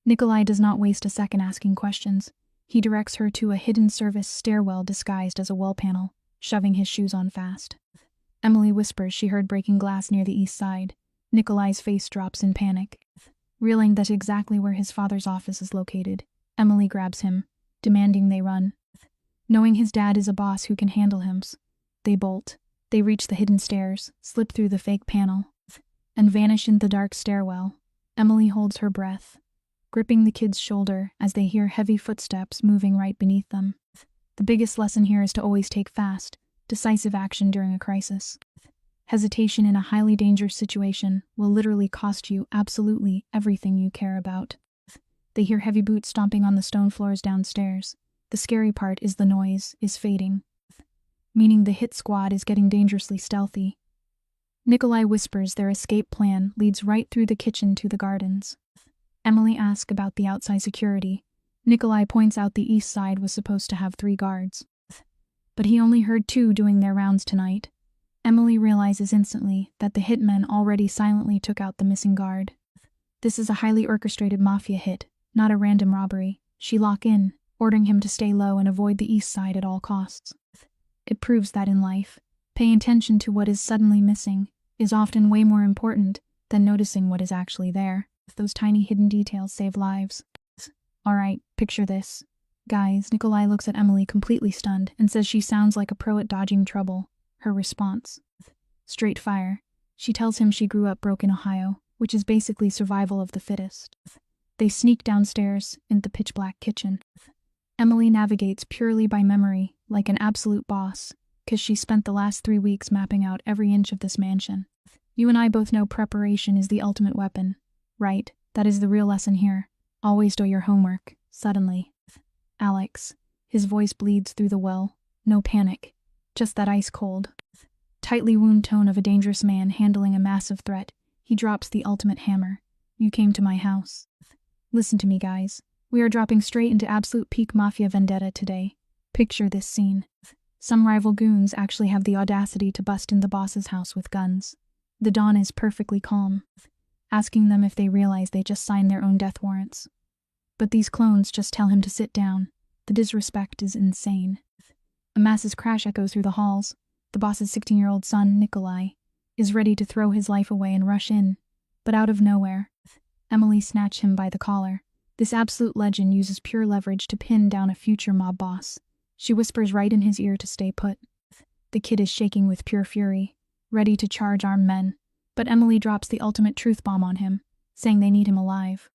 A: Nikolai does not waste a second asking questions. He directs her to a hidden service stairwell disguised as a wall panel, shoving his shoes on fast. Emily whispers she heard breaking glass near the east side. Nikolai's face drops in panic. Realizing that's exactly where his father's office is located, Emily grabs him, demanding they run. Knowing his dad is a boss who can handle him, they bolt. They reach the hidden stairs, slip through the fake panel, and vanish in the dark stairwell. Emily holds her breath, gripping the kid's shoulder as they hear heavy footsteps moving right beneath them. The biggest lesson here is to always take fast, decisive action during a crisis. Hesitation in a highly dangerous situation will literally cost you absolutely everything you care about. They hear heavy boots stomping on the stone floors downstairs. The scary part is the noise is fading, meaning the hit squad is getting dangerously stealthy. Nikolai whispers their escape plan leads right through the kitchen to the gardens. Emily asks about the outside security. Nikolai points out the east side was supposed to have 3 guards, but he only heard 2 doing their rounds tonight. Emily realizes instantly that the hitmen already silently took out the missing guard. This is a highly orchestrated mafia hit, not a random robbery. She locks in, ordering him to stay low and avoid the east side at all costs. It proves that in life, paying attention to what is suddenly missing is often way more important than noticing what is actually there. Those tiny hidden details save lives. Alright, picture this. Guys, Nikolai looks at Emily completely stunned and says she sounds like a pro at dodging trouble. Her response: straight fire. She tells him she grew up broke in Ohio, which is basically survival of the fittest. They sneak downstairs in the pitch-black kitchen. Emily navigates purely by memory, like an absolute boss, because she spent the last 3 weeks mapping out every inch of this mansion. You and I both know preparation is the ultimate weapon, right? That is the real lesson here. Always do your homework. Suddenly, Alex, his voice bleeds through the well. No panic, just that ice-cold, tightly wound tone of a dangerous man handling a massive threat. He drops the ultimate hammer. You came to my house. Listen to me, guys. We are dropping straight into absolute peak mafia vendetta today. Picture this scene. Some rival goons actually have the audacity to bust in the boss's house with guns. The Don is perfectly calm, asking them if they realize they just signed their own death warrants. But these clones just tell him to sit down. The disrespect is insane. A massive crash echoes through the halls. The boss's 16-year-old son, Nikolai, is ready to throw his life away and rush in. But out of nowhere, Emily snatched him by the collar. This absolute legend uses pure leverage to pin down a future mob boss. She whispers right in his ear to stay put. The kid is shaking with pure fury, ready to charge armed men. But Emily drops the ultimate truth bomb on him, saying they need him alive.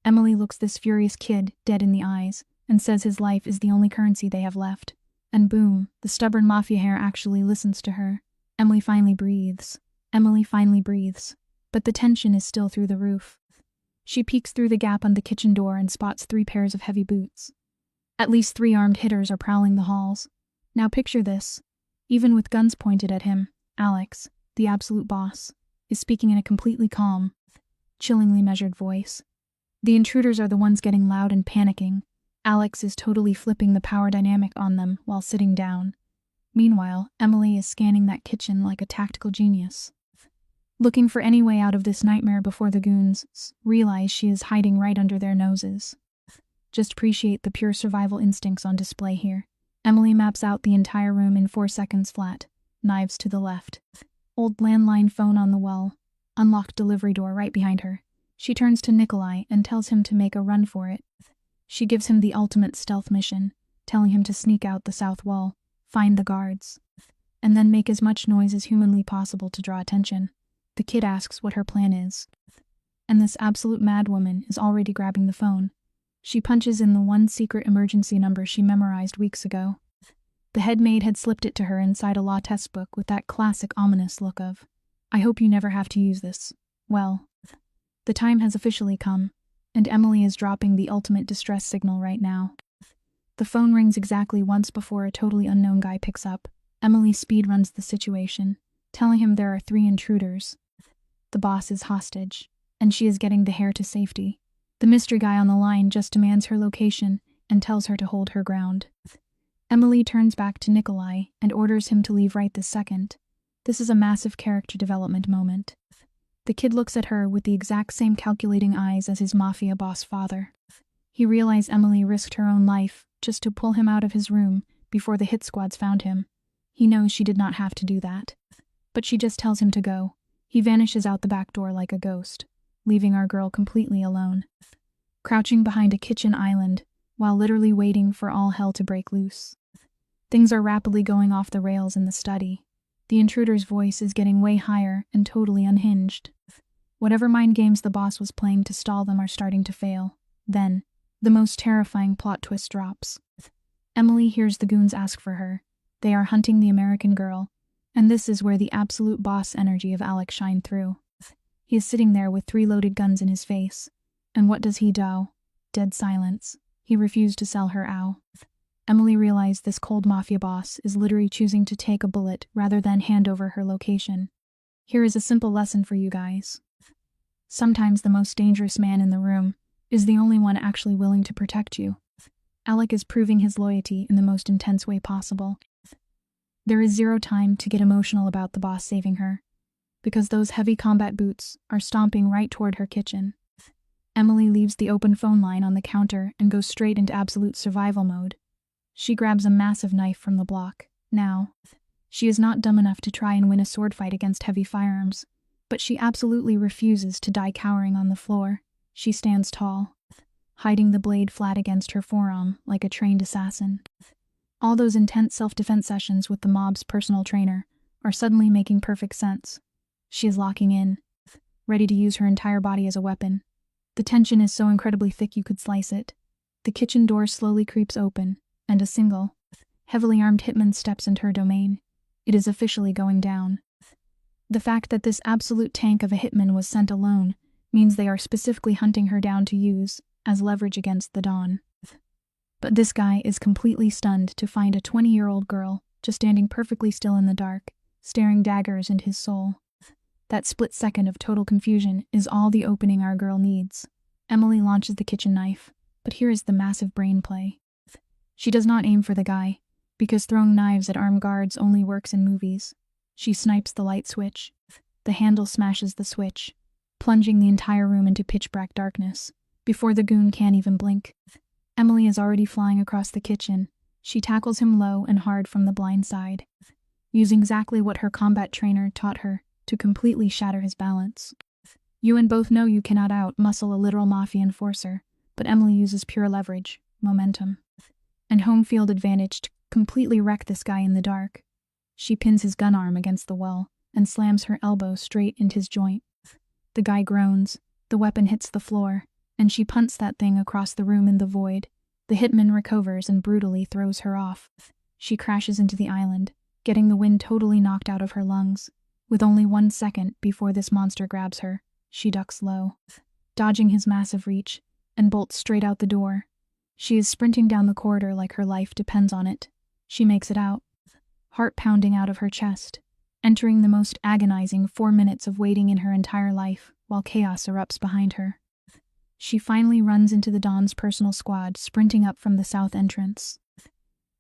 A: Emily looks this furious kid dead in the eyes and says his life is the only currency they have left. And boom, the stubborn mafia hair actually listens to her. Emily finally breathes. But the tension is still through the roof. She peeks through the gap on the kitchen door and spots 3 pairs of heavy boots. At least 3 armed hitters are prowling the halls. Now picture this. Even with guns pointed at him, Alex, the absolute boss, is speaking in a completely calm, chillingly measured voice. The intruders are the ones getting loud and panicking. Alex is totally flipping the power dynamic on them while sitting down. Meanwhile, Emily is scanning that kitchen like a tactical genius, looking for any way out of this nightmare before the goons realize she is hiding right under their noses. Just appreciate the pure survival instincts on display here. Emily maps out the entire room in 4 seconds flat. Knives to the left. Old landline phone on the wall. Unlocked delivery door right behind her. She turns to Nikolai and tells him to make a run for it. She gives him the ultimate stealth mission, telling him to sneak out the south wall, find the guards, and then make as much noise as humanly possible to draw attention. The kid asks what her plan is, and this absolute madwoman is already grabbing the phone. She punches in the one secret emergency number she memorized weeks ago. The head maid had slipped it to her inside a law test book with that classic ominous look of, "I hope you never have to use this." Well, the time has officially come, and Emily is dropping the ultimate distress signal right now. The phone rings exactly once before a totally unknown guy picks up. Emily speedruns the situation, telling him there are 3 intruders. The boss is hostage, and she is getting the hair to safety. The mystery guy on the line just demands her location and tells her to hold her ground. Emily turns back to Nikolai and orders him to leave right this second. This is a massive character development moment. The kid looks at her with the exact same calculating eyes as his mafia boss father. He realized Emily risked her own life just to pull him out of his room before the hit squads found him. He knows she did not have to do that. But she just tells him to go. He vanishes out the back door like a ghost, leaving our girl completely alone, crouching behind a kitchen island while literally waiting for all hell to break loose. Things are rapidly going off the rails in the study. The intruder's voice is getting way higher and totally unhinged. Whatever mind games the boss was playing to stall them are starting to fail. Then, the most terrifying plot twist drops. Emily hears the goons ask for her. They are hunting the American girl, and this is where the absolute boss energy of Alex shined through. He is sitting there with 3 loaded guns in his face. And what does he do? Dead silence. He refused to sell her out. Emily realized this cold mafia boss is literally choosing to take a bullet rather than hand over her location. Here is a simple lesson for you guys. Sometimes the most dangerous man in the room is the only one actually willing to protect you. Alec is proving his loyalty in the most intense way possible. There is 0 time to get emotional about the boss saving her, because those heavy combat boots are stomping right toward her kitchen. Emily leaves the open phone line on the counter and goes straight into absolute survival mode. She grabs a massive knife from the block. Now, she is not dumb enough to try and win a sword fight against heavy firearms, but she absolutely refuses to die cowering on the floor. She stands tall, hiding the blade flat against her forearm like a trained assassin. All those intense self-defense sessions with the mob's personal trainer are suddenly making perfect sense. She is locking in, ready to use her entire body as a weapon. The tension is so incredibly thick you could slice it. The kitchen door slowly creeps open, and a single, heavily armed hitman steps into her domain. It is officially going down. The fact that this absolute tank of a hitman was sent alone means they are specifically hunting her down to use as leverage against the Dawn. But this guy is completely stunned to find a 20-year-old girl just standing perfectly still in the dark, staring daggers into his soul. That split second of total confusion is all the opening our girl needs. Emily launches the kitchen knife, but here is the massive brain play. She does not aim for the guy, because throwing knives at armed guards only works in movies. She snipes the light switch. The handle smashes the switch, plunging the entire room into pitch-black darkness. Before the goon can even blink, Emily is already flying across the kitchen. She tackles him low and hard from the blind side, using exactly what her combat trainer taught her to completely shatter his balance. You and both know you cannot out-muscle a literal mafia enforcer, but Emily uses pure leverage, momentum, and home field advantage to completely wreck this guy in the dark. She pins his gun arm against the wall and slams her elbow straight into his joint. The guy groans, the weapon hits the floor, and she punts that thing across the room in the void. The hitman recovers and brutally throws her off. She crashes into the island, getting the wind totally knocked out of her lungs. With only 1 second before this monster grabs her, she ducks low, dodging his massive reach, and bolts straight out the door. She is sprinting down the corridor like her life depends on it. She makes it out, heart pounding out of her chest, entering the most agonizing 4 minutes of waiting in her entire life while chaos erupts behind her. She finally runs into the Don's personal squad sprinting up from the south entrance.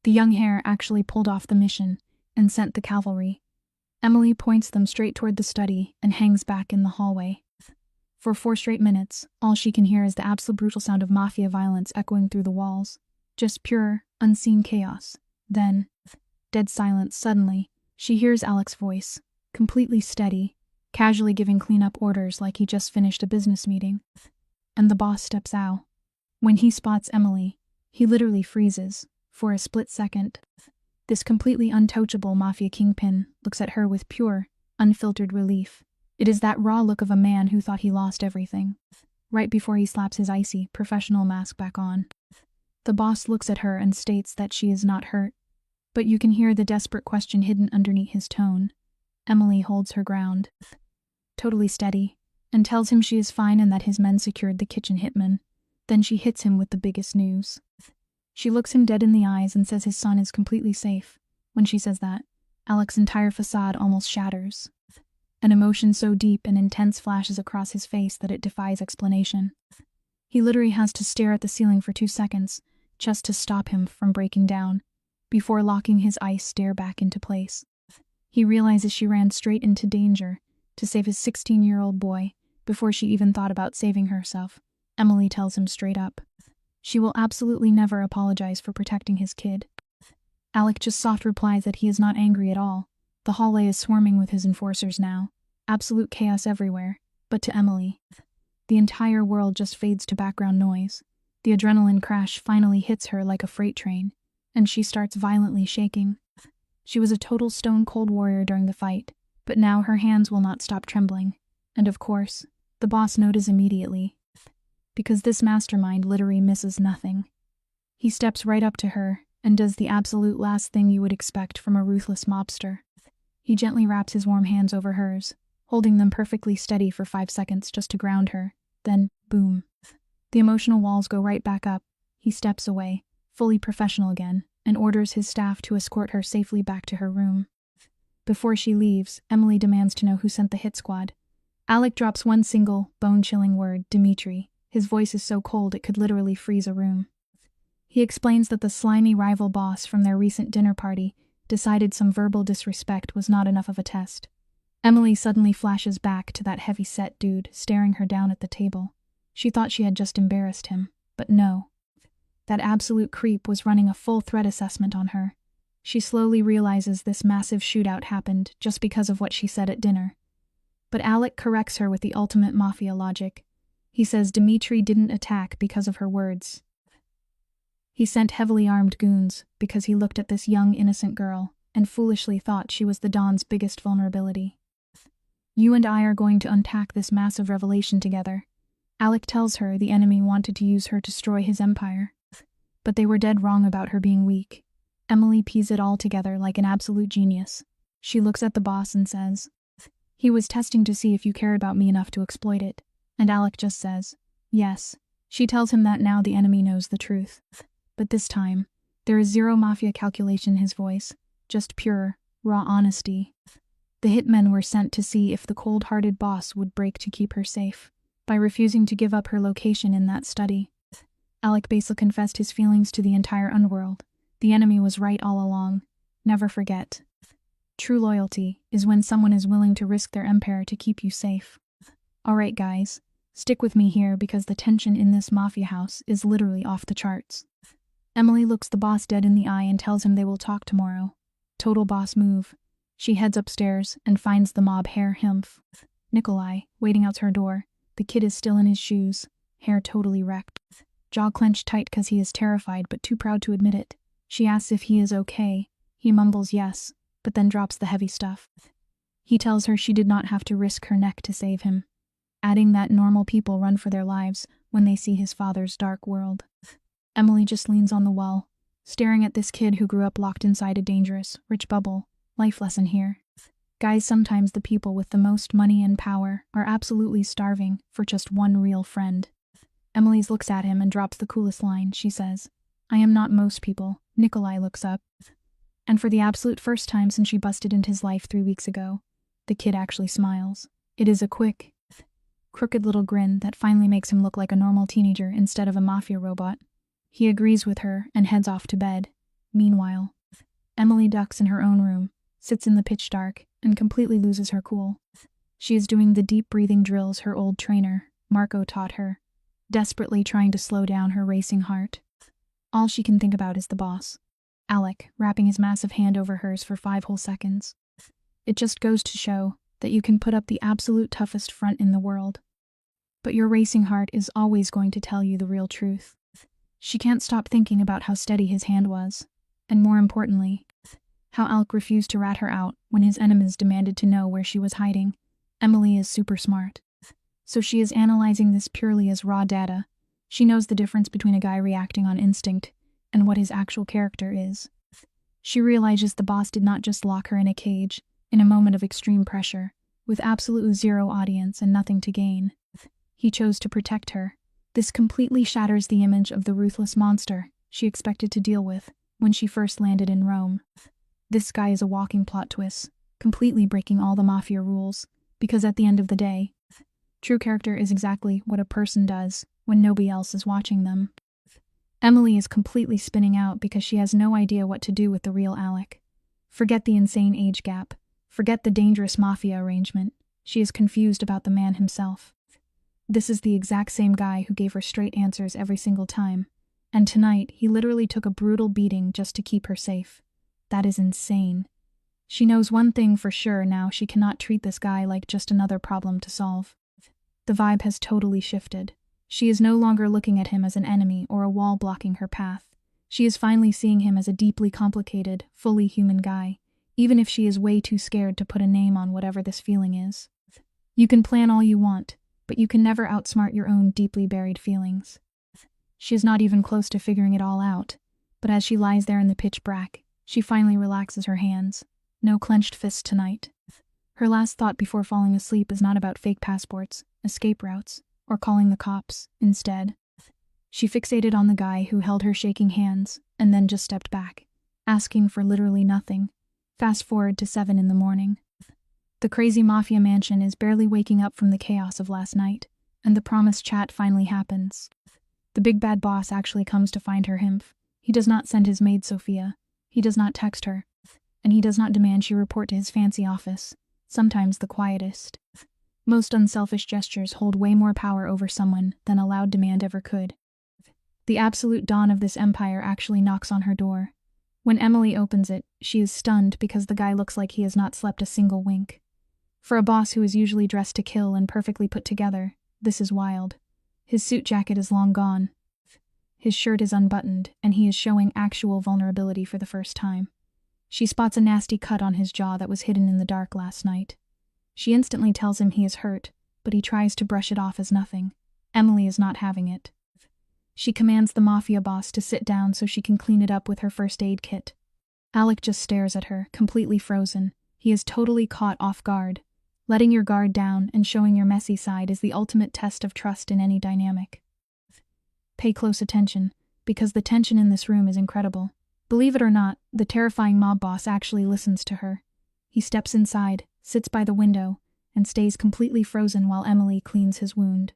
A: The young hare actually pulled off the mission and sent the cavalry. Emily points them straight toward the study and hangs back in the hallway. For 4 straight minutes, all she can hear is the absolute brutal sound of mafia violence echoing through the walls. Just pure, unseen chaos. Then, dead silence. Suddenly, she hears Alec's voice, completely steady, casually giving cleanup orders like he just finished a business meeting. And the boss steps out. When he spots Emily, he literally freezes, for a split second. This completely untouchable mafia kingpin looks at her with pure, unfiltered relief. It is that raw look of a man who thought he lost everything, right before he slaps his icy, professional mask back on. The boss looks at her and states that she is not hurt, but you can hear the desperate question hidden underneath his tone. Emily holds her ground, totally steady, and tells him she is fine and that his men secured the kitchen hitman. Then she hits him with the biggest news. She looks him dead in the eyes and says his son is completely safe. When she says that, Alec's entire facade almost shatters. An emotion so deep and intense flashes across his face that it defies explanation. He literally has to stare at the ceiling for 2 seconds, just to stop him from breaking down, before locking his ice stare back into place. He realizes she ran straight into danger to save his 16-year-old boy before she even thought about saving herself. Emily tells him straight up. She will absolutely never apologize for protecting his kid. Alec just soft replies that he is not angry at all. The hallway is swarming with his enforcers now. Absolute chaos everywhere. But to Emily, the entire world just fades to background noise. The adrenaline crash finally hits her like a freight train, and she starts violently shaking. She was a total stone-cold warrior during the fight, but now her hands will not stop trembling. And of course, the boss notices immediately, because this mastermind literally misses nothing. He steps right up to her and does the absolute last thing you would expect from a ruthless mobster. He gently wraps his warm hands over hers, holding them perfectly steady for 5 seconds just to ground her. Then, boom. The emotional walls go right back up. He steps away, fully professional again, and orders his staff to escort her safely back to her room. Before she leaves, Emily demands to know who sent the hit squad. Alec drops one single, bone-chilling word, Dimitri. His voice is so cold it could literally freeze a room. He explains that the slimy rival boss from their recent dinner party decided some verbal disrespect was not enough of a test. Emily suddenly flashes back to that heavy-set dude staring her down at the table. She thought she had just embarrassed him, but no. That absolute creep was running a full threat assessment on her. She slowly realizes this massive shootout happened just because of what she said at dinner. But Alec corrects her with the ultimate mafia logic. He says Dimitri didn't attack because of her words. He sent heavily armed goons because he looked at this young, innocent girl and foolishly thought she was the Don's biggest vulnerability. You and I are going to unpack this massive revelation together. Alec tells her the enemy wanted to use her to destroy his empire, but they were dead wrong about her being weak. Emily pieced it all together like an absolute genius. She looks at the boss and says, "He was testing to see if you cared about me enough to exploit it." And Alec just says, "Yes." She tells him that now the enemy knows the truth. But this time, there is zero mafia calculation in his voice, just pure, raw honesty. The hitmen were sent to see if the cold-hearted boss would break to keep her safe, by refusing to give up her location in that study. Alec basically confessed his feelings to the entire underworld. The enemy was right all along. Never forget. True loyalty is when someone is willing to risk their empire to keep you safe. Alright guys, stick with me here because the tension in this mafia house is literally off the charts. Emily looks the boss dead in the eye and tells him they will talk tomorrow. Total boss move. She heads upstairs and finds the mob Herr Himpf, Nikolai, waiting out her door. The kid is still in his shoes, hair totally wrecked. Jaw clenched tight because he is terrified but too proud to admit it. She asks if he is okay. He mumbles yes, but then drops the heavy stuff. He tells her she did not have to risk her neck to save him, adding that normal people run for their lives when they see his father's dark world. Emily just leans on the wall, staring at this kid who grew up locked inside a dangerous, rich bubble. Life lesson here. Guys, sometimes the people with the most money and power are absolutely starving for just one real friend. Emily looks at him and drops the coolest line. She says, "I am not most people." Nikolai looks up. And for the absolute first time since she busted into his life 3 weeks ago, the kid actually smiles. It is a quick, crooked little grin that finally makes him look like a normal teenager instead of a mafia robot. He agrees with her and heads off to bed. Meanwhile, Emily ducks in her own room, sits in the pitch dark, and completely loses her cool. She is doing the deep breathing drills her old trainer, Marco, taught her, desperately trying to slow down her racing heart. All she can think about is the boss, Alec, wrapping his massive hand over hers for 5 whole seconds. It just goes to show that you can put up the absolute toughest front in the world, but your racing heart is always going to tell you the real truth. She can't stop thinking about how steady his hand was, and more importantly, how Alec refused to rat her out when his enemies demanded to know where she was hiding. Emily is super smart, so she is analyzing this purely as raw data. She knows the difference between a guy reacting on instinct and what his actual character is. She realizes the boss did not just lock her in a cage in a moment of extreme pressure, with absolutely zero audience and nothing to gain. He chose to protect her. This completely shatters the image of the ruthless monster she expected to deal with when she first landed in Rome. This guy is a walking plot twist, completely breaking all the mafia rules, because at the end of the day, true character is exactly what a person does when nobody else is watching them. Emily is completely spinning out because she has no idea what to do with the real Alec. Forget the insane age gap. Forget the dangerous mafia arrangement. She is confused about the man himself. This is the exact same guy who gave her straight answers every single time. And tonight, he literally took a brutal beating just to keep her safe. That is insane. She knows one thing for sure now: she cannot treat this guy like just another problem to solve. The vibe has totally shifted. She is no longer looking at him as an enemy or a wall blocking her path. She is finally seeing him as a deeply complicated, fully human guy, even if she is way too scared to put a name on whatever this feeling is. You can plan all you want, but you can never outsmart your own deeply buried feelings. She is not even close to figuring it all out, but as she lies there in the pitch black, she finally relaxes her hands. No clenched fists tonight. Her last thought before falling asleep is not about fake passports, escape routes, or calling the cops. Instead, she fixated on the guy who held her shaking hands and then just stepped back, asking for literally nothing. Fast forward to 7 in the morning. The crazy mafia mansion is barely waking up from the chaos of last night, and the promised chat finally happens. The big bad boss actually comes to find her. He does not send his maid Sophia. He does not text her. And he does not demand she report to his fancy office, sometimes the quietest. Most unselfish gestures hold way more power over someone than a loud demand ever could. The absolute dawn of this empire actually knocks on her door. When Emily opens it, she is stunned because the guy looks like he has not slept a single wink. For a boss who is usually dressed to kill and perfectly put together, this is wild. His suit jacket is long gone. His shirt is unbuttoned, and he is showing actual vulnerability for the first time. She spots a nasty cut on his jaw that was hidden in the dark last night. She instantly tells him he is hurt, but he tries to brush it off as nothing. Emily is not having it. She commands the mafia boss to sit down so she can clean it up with her first aid kit. Alec just stares at her, completely frozen. He is totally caught off guard. Letting your guard down and showing your messy side is the ultimate test of trust in any dynamic. Pay close attention, because the tension in this room is incredible. Believe it or not, the terrifying mob boss actually listens to her. He steps inside, sits by the window, and stays completely frozen while Emily cleans his wound.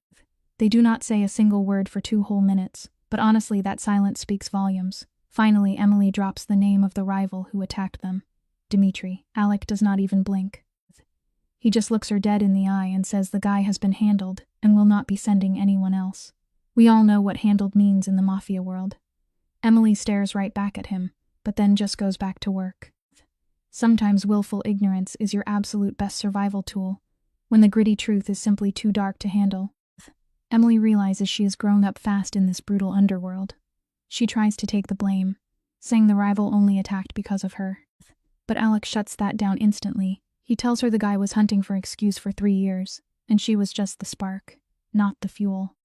A: They do not say a single word for 2 whole minutes, but honestly that silence speaks volumes. Finally, Emily drops the name of the rival who attacked them. Dimitri. Alec does not even blink. He just looks her dead in the eye and says the guy has been handled and will not be sending anyone else. We all know what handled means in the mafia world. Emily stares right back at him, but then just goes back to work. Sometimes willful ignorance is your absolute best survival tool, when the gritty truth is simply too dark to handle. Emily realizes she has grown up fast in this brutal underworld. She tries to take the blame, saying the rival only attacked because of her. But Alec shuts that down instantly. He tells her the guy was hunting for excuse for 3 years, and she was just the spark, not the fuel.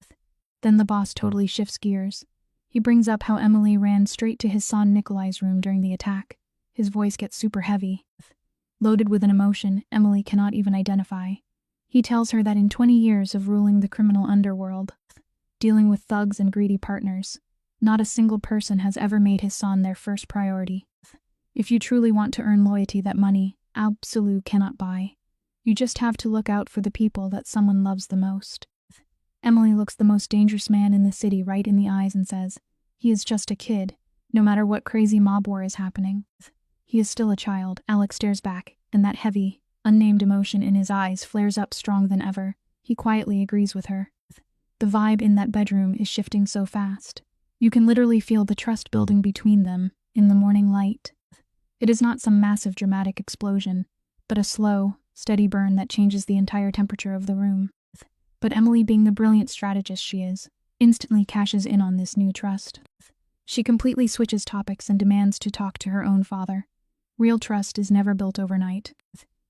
A: Then the boss totally shifts gears. He brings up how Emily ran straight to his son Nikolai's room during the attack. His voice gets super heavy, loaded with an emotion Emily cannot even identify. He tells her that in 20 years of ruling the criminal underworld, dealing with thugs and greedy partners, not a single person has ever made his son their first priority. If you truly want to earn loyalty that money absolute cannot buy, you just have to look out for the people that someone loves the most. Emily looks the most dangerous man in the city right in the eyes and says, he is just a kid, no matter what crazy mob war is happening. He is still a child. Alec stares back, and that heavy, unnamed emotion in his eyes flares up strong than ever. He quietly agrees with her. The vibe in that bedroom is shifting so fast. You can literally feel the trust building between them in the morning light. It is not some massive dramatic explosion, but a slow, steady burn that changes the entire temperature of the room. But Emily, being the brilliant strategist she is, instantly cashes in on this new trust. She completely switches topics and demands to talk to her own father. Real trust is never built overnight.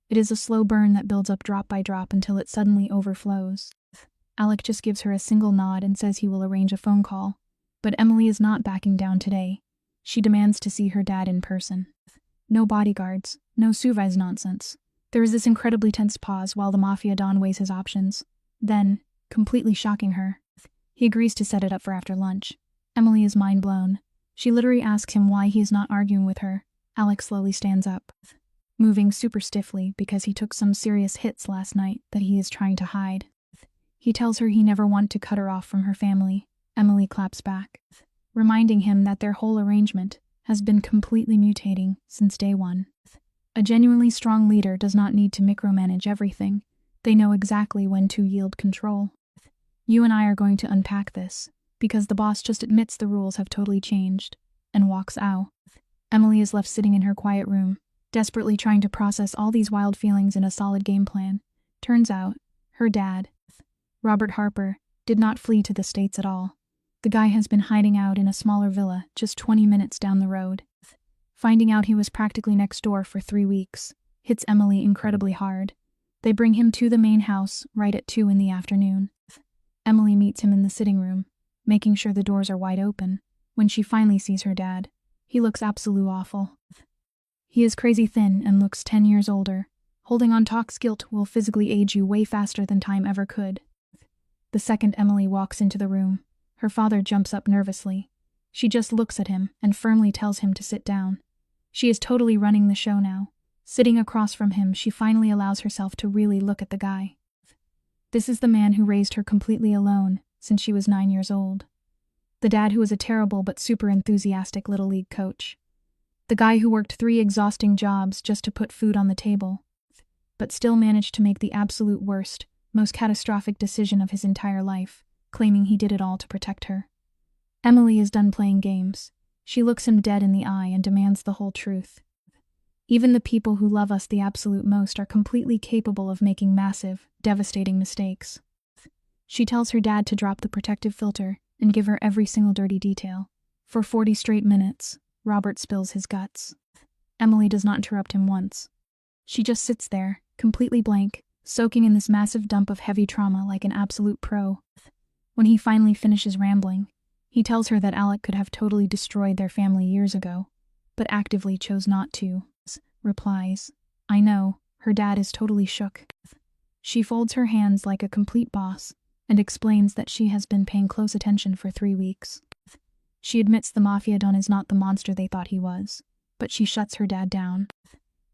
A: It is a slow burn that builds up drop by drop until it suddenly overflows. Alec just gives her a single nod and says he will arrange a phone call. But Emily is not backing down today. She demands to see her dad in person. No bodyguards, no Suvai's nonsense. There is this incredibly tense pause while the Mafia Don weighs his options. Then, completely shocking her, he agrees to set it up for after lunch. Emily is mind blown. She literally asks him why he is not arguing with her. Alec slowly stands up, moving super stiffly because he took some serious hits last night that he is trying to hide. He tells her he never wanted to cut her off from her family. Emily claps back, reminding him that their whole arrangement has been completely mutating since day one. A genuinely strong leader does not need to micromanage everything. They know exactly when to yield control. You and I are going to unpack this, because the boss just admits the rules have totally changed, and walks out. Emily is left sitting in her quiet room, desperately trying to process all these wild feelings in a solid game plan. Turns out, her dad, Robert Harper, did not flee to the States at all. The guy has been hiding out in a smaller villa just 20 minutes down the road. Finding out he was practically next door for 3 weeks hits Emily incredibly hard. They bring him to the main house right at 2 in the afternoon. Emily meets him in the sitting room, making sure the doors are wide open. When she finally sees her dad, he looks absolute awful. He is crazy thin and looks 10 years older. Holding on tox guilt will physically age you way faster than time ever could. The second Emily walks into the room, her father jumps up nervously. She just looks at him and firmly tells him to sit down. She is totally running the show now. Sitting across from him, she finally allows herself to really look at the guy. This is the man who raised her completely alone since she was 9 years old. The dad who was a terrible but super enthusiastic Little League coach. The guy who worked 3 exhausting jobs just to put food on the table, but still managed to make the absolute worst, most catastrophic decision of his entire life, claiming he did it all to protect her. Emily is done playing games. She looks him dead in the eye and demands the whole truth. Even the people who love us the absolute most are completely capable of making massive, devastating mistakes. She tells her dad to drop the protective filter and give her every single dirty detail. For 40 straight minutes, Robert spills his guts. Emily does not interrupt him once. She just sits there, completely blank, soaking in this massive dump of heavy trauma like an absolute pro. When he finally finishes rambling, he tells her that Alec could have totally destroyed their family years ago, but actively chose not to. Replies, I know, her dad is totally shook. She folds her hands like a complete boss and explains that she has been paying close attention for 3 weeks. She admits the Mafia Don is not the monster they thought he was, but she shuts her dad down.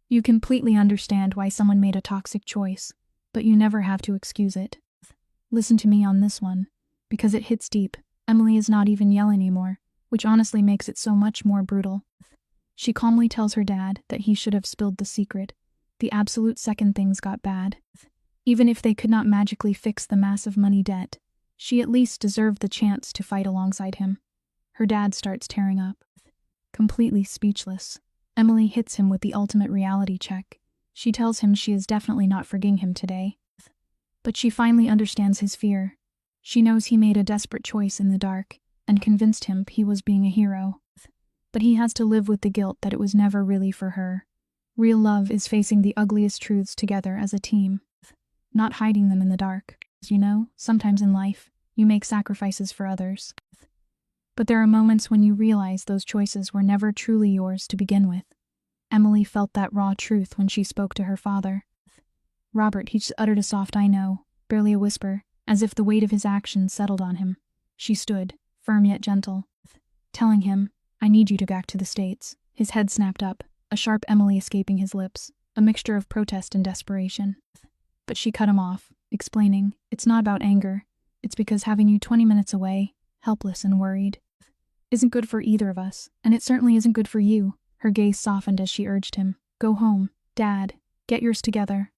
A: You completely understand why someone made a toxic choice, but you never have to excuse it. Listen to me on this one, because it hits deep. Emily is not even yelling anymore, which honestly makes it so much more brutal. She calmly tells her dad that he should have spilled the secret, the absolute second things got bad. Even if they could not magically fix the massive money debt, she at least deserved the chance to fight alongside him. Her dad starts tearing up. Completely speechless, Emily hits him with the ultimate reality check. She tells him she is definitely not forgiving him today. But she finally understands his fear. She knows he made a desperate choice in the dark and convinced him he was being a hero. But he has to live with the guilt that it was never really for her. Real love is facing the ugliest truths together as a team, not hiding them in the dark. You know, sometimes in life, you make sacrifices for others. But there are moments when you realize those choices were never truly yours to begin with. Emily felt that raw truth when she spoke to her father. Robert, he just uttered a soft "I know," barely a whisper, as if the weight of his actions settled on him. She stood, firm yet gentle, telling him, "I need you to go back to the States." His head snapped up, a sharp Emily escaping his lips, a mixture of protest and desperation. But she cut him off, explaining, "It's not about anger. It's because having you 20 minutes away, helpless and worried, isn't good for either of us, and it certainly isn't good for you." Her gaze softened as she urged him, "Go home, Dad. Get yours together.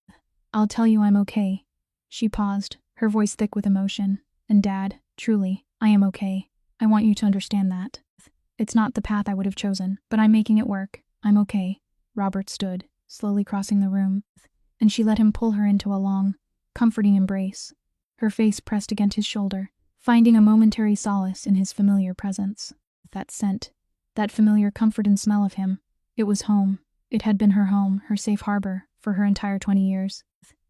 A: I'll tell you I'm okay." She paused, her voice thick with emotion. "And Dad, truly, I am okay. I want you to understand that. It's not the path I would have chosen, but I'm making it work. I'm okay." Robert stood, slowly crossing the room, and she let him pull her into a long, comforting embrace, her face pressed against his shoulder, finding a momentary solace in his familiar presence. That scent, that familiar comfort and smell of him, it was home. It had been her home, her safe harbor, for her entire 20 years.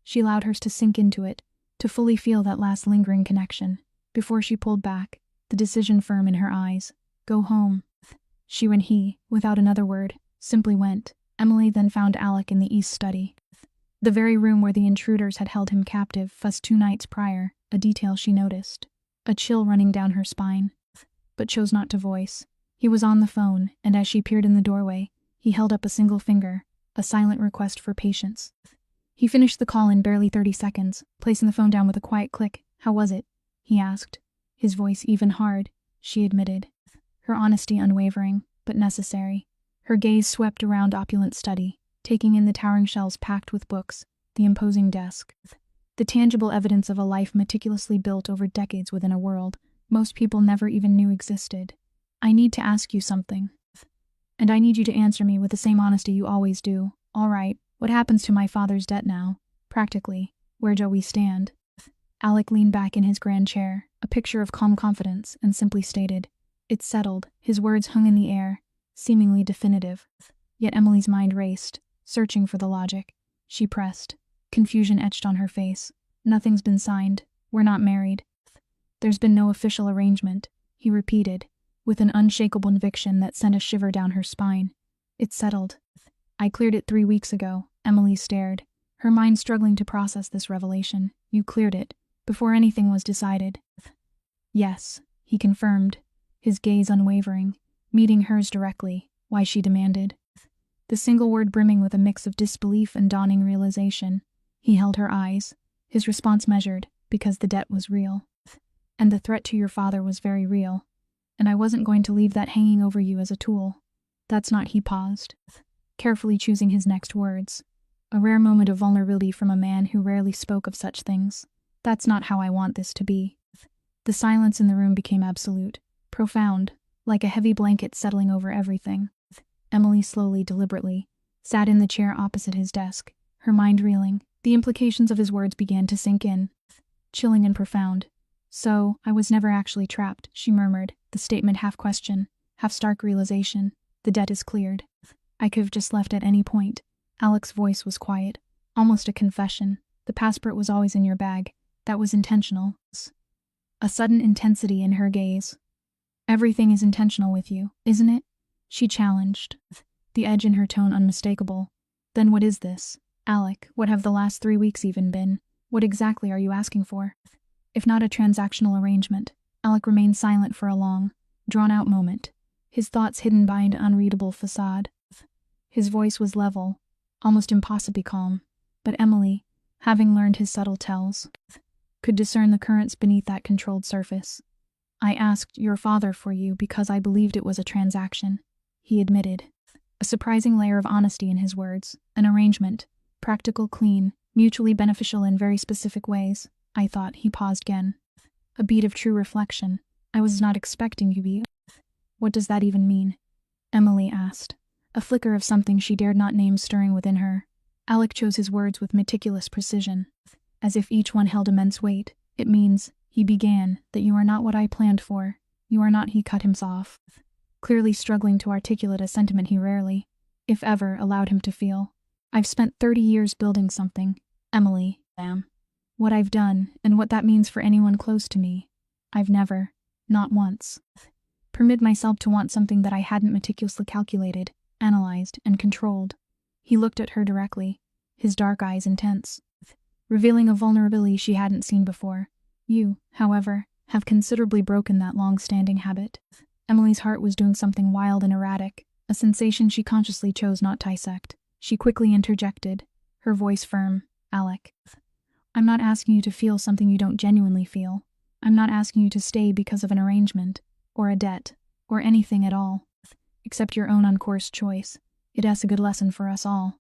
A: She allowed hers to sink into it, to fully feel that last lingering connection, before she pulled back, the decision firm in her eyes. Go home. She and he, without another word, simply went. Emily then found Alec in the east study, the very room where the intruders had held him captive just 2 nights prior, a detail she noticed, a chill running down her spine, but chose not to voice. He was on the phone, and as she peered in the doorway, he held up a single finger, a silent request for patience. He finished the call in barely 30 seconds, placing the phone down with a quiet click. "How was it?" he asked, his voice even hard. She admitted, her honesty unwavering, but necessary. Her gaze swept around opulent study, taking in the towering shelves packed with books, the imposing desk, the tangible evidence of a life meticulously built over decades within a world most people never even knew existed. "I need to ask you something. And I need you to answer me with the same honesty you always do. All right, what happens to my father's debt now? Practically, where do we stand?" Alec leaned back in his grand chair, a picture of calm confidence, and simply stated, "It's settled." His words hung in the air, seemingly definitive. Yet Emily's mind raced, searching for the logic. She pressed, confusion etched on her face. "Nothing's been signed. We're not married. There's been no official arrangement," he repeated, with an unshakable conviction that sent a shiver down her spine. "It's settled. I cleared it 3 weeks ago." Emily stared, her mind struggling to process this revelation. "You cleared it, before anything was decided?" "Yes," he confirmed, his gaze unwavering, meeting hers directly. "Why?" she demanded, the single word brimming with a mix of disbelief and dawning realization. He held her eyes, his response measured, "Because the debt was real. And the threat to your father was very real. And I wasn't going to leave that hanging over you as a tool." "That's not," he paused, carefully choosing his next words. A rare moment of vulnerability from a man who rarely spoke of such things. "That's not how I want this to be." The silence in the room became absolute, profound, like a heavy blanket settling over everything. Emily slowly, deliberately, sat in the chair opposite his desk, her mind reeling. The implications of his words began to sink in, chilling and profound. "So, I was never actually trapped," she murmured, the statement half question, half stark realization. "The debt is cleared. I could have just left at any point." Alec's voice was quiet, almost a confession. "The passport was always in your bag. That was intentional." A sudden intensity in her gaze. "Everything is intentional with you, isn't it?" she challenged, the edge in her tone unmistakable. "Then what is this? Alec, what have the last 3 weeks even been? What exactly are you asking for?" If not a transactional arrangement. Alec remained silent for a long, drawn-out moment, his thoughts hidden behind an unreadable facade. His voice was level, almost impossibly calm, but Emily, having learned his subtle tells, could discern the currents beneath that controlled surface. "I asked your father for you because I believed it was a transaction," he admitted, a surprising layer of honesty in his words. "An arrangement, practical, clean, mutually beneficial in very specific ways. I thought." He paused again, a beat of true reflection. "I was not expecting you to be." "What does that even mean?" Emily asked, a flicker of something she dared not name stirring within her. Alec chose his words with meticulous precision, as if each one held immense weight. "It means, he began, "that you are not what I planned for. You are not," he cut him off, clearly struggling to articulate a sentiment he rarely, if ever, allowed him to feel. "I've spent 30 years building something, Emily, what I've done, and what that means for anyone close to me. I've never, not once, permitted myself to want something that I hadn't meticulously calculated, analyzed, and controlled." He looked at her directly, his dark eyes intense, revealing a vulnerability she hadn't seen before. "You, however, have considerably broken that long-standing habit." Emily's heart was doing something wild and erratic, a sensation she consciously chose not to dissect. She quickly interjected, her voice firm. "Alec, I'm not asking you to feel something you don't genuinely feel. I'm not asking you to stay because of an arrangement, or a debt, or anything at all, except your own uncoerced choice. It's a good lesson for us all.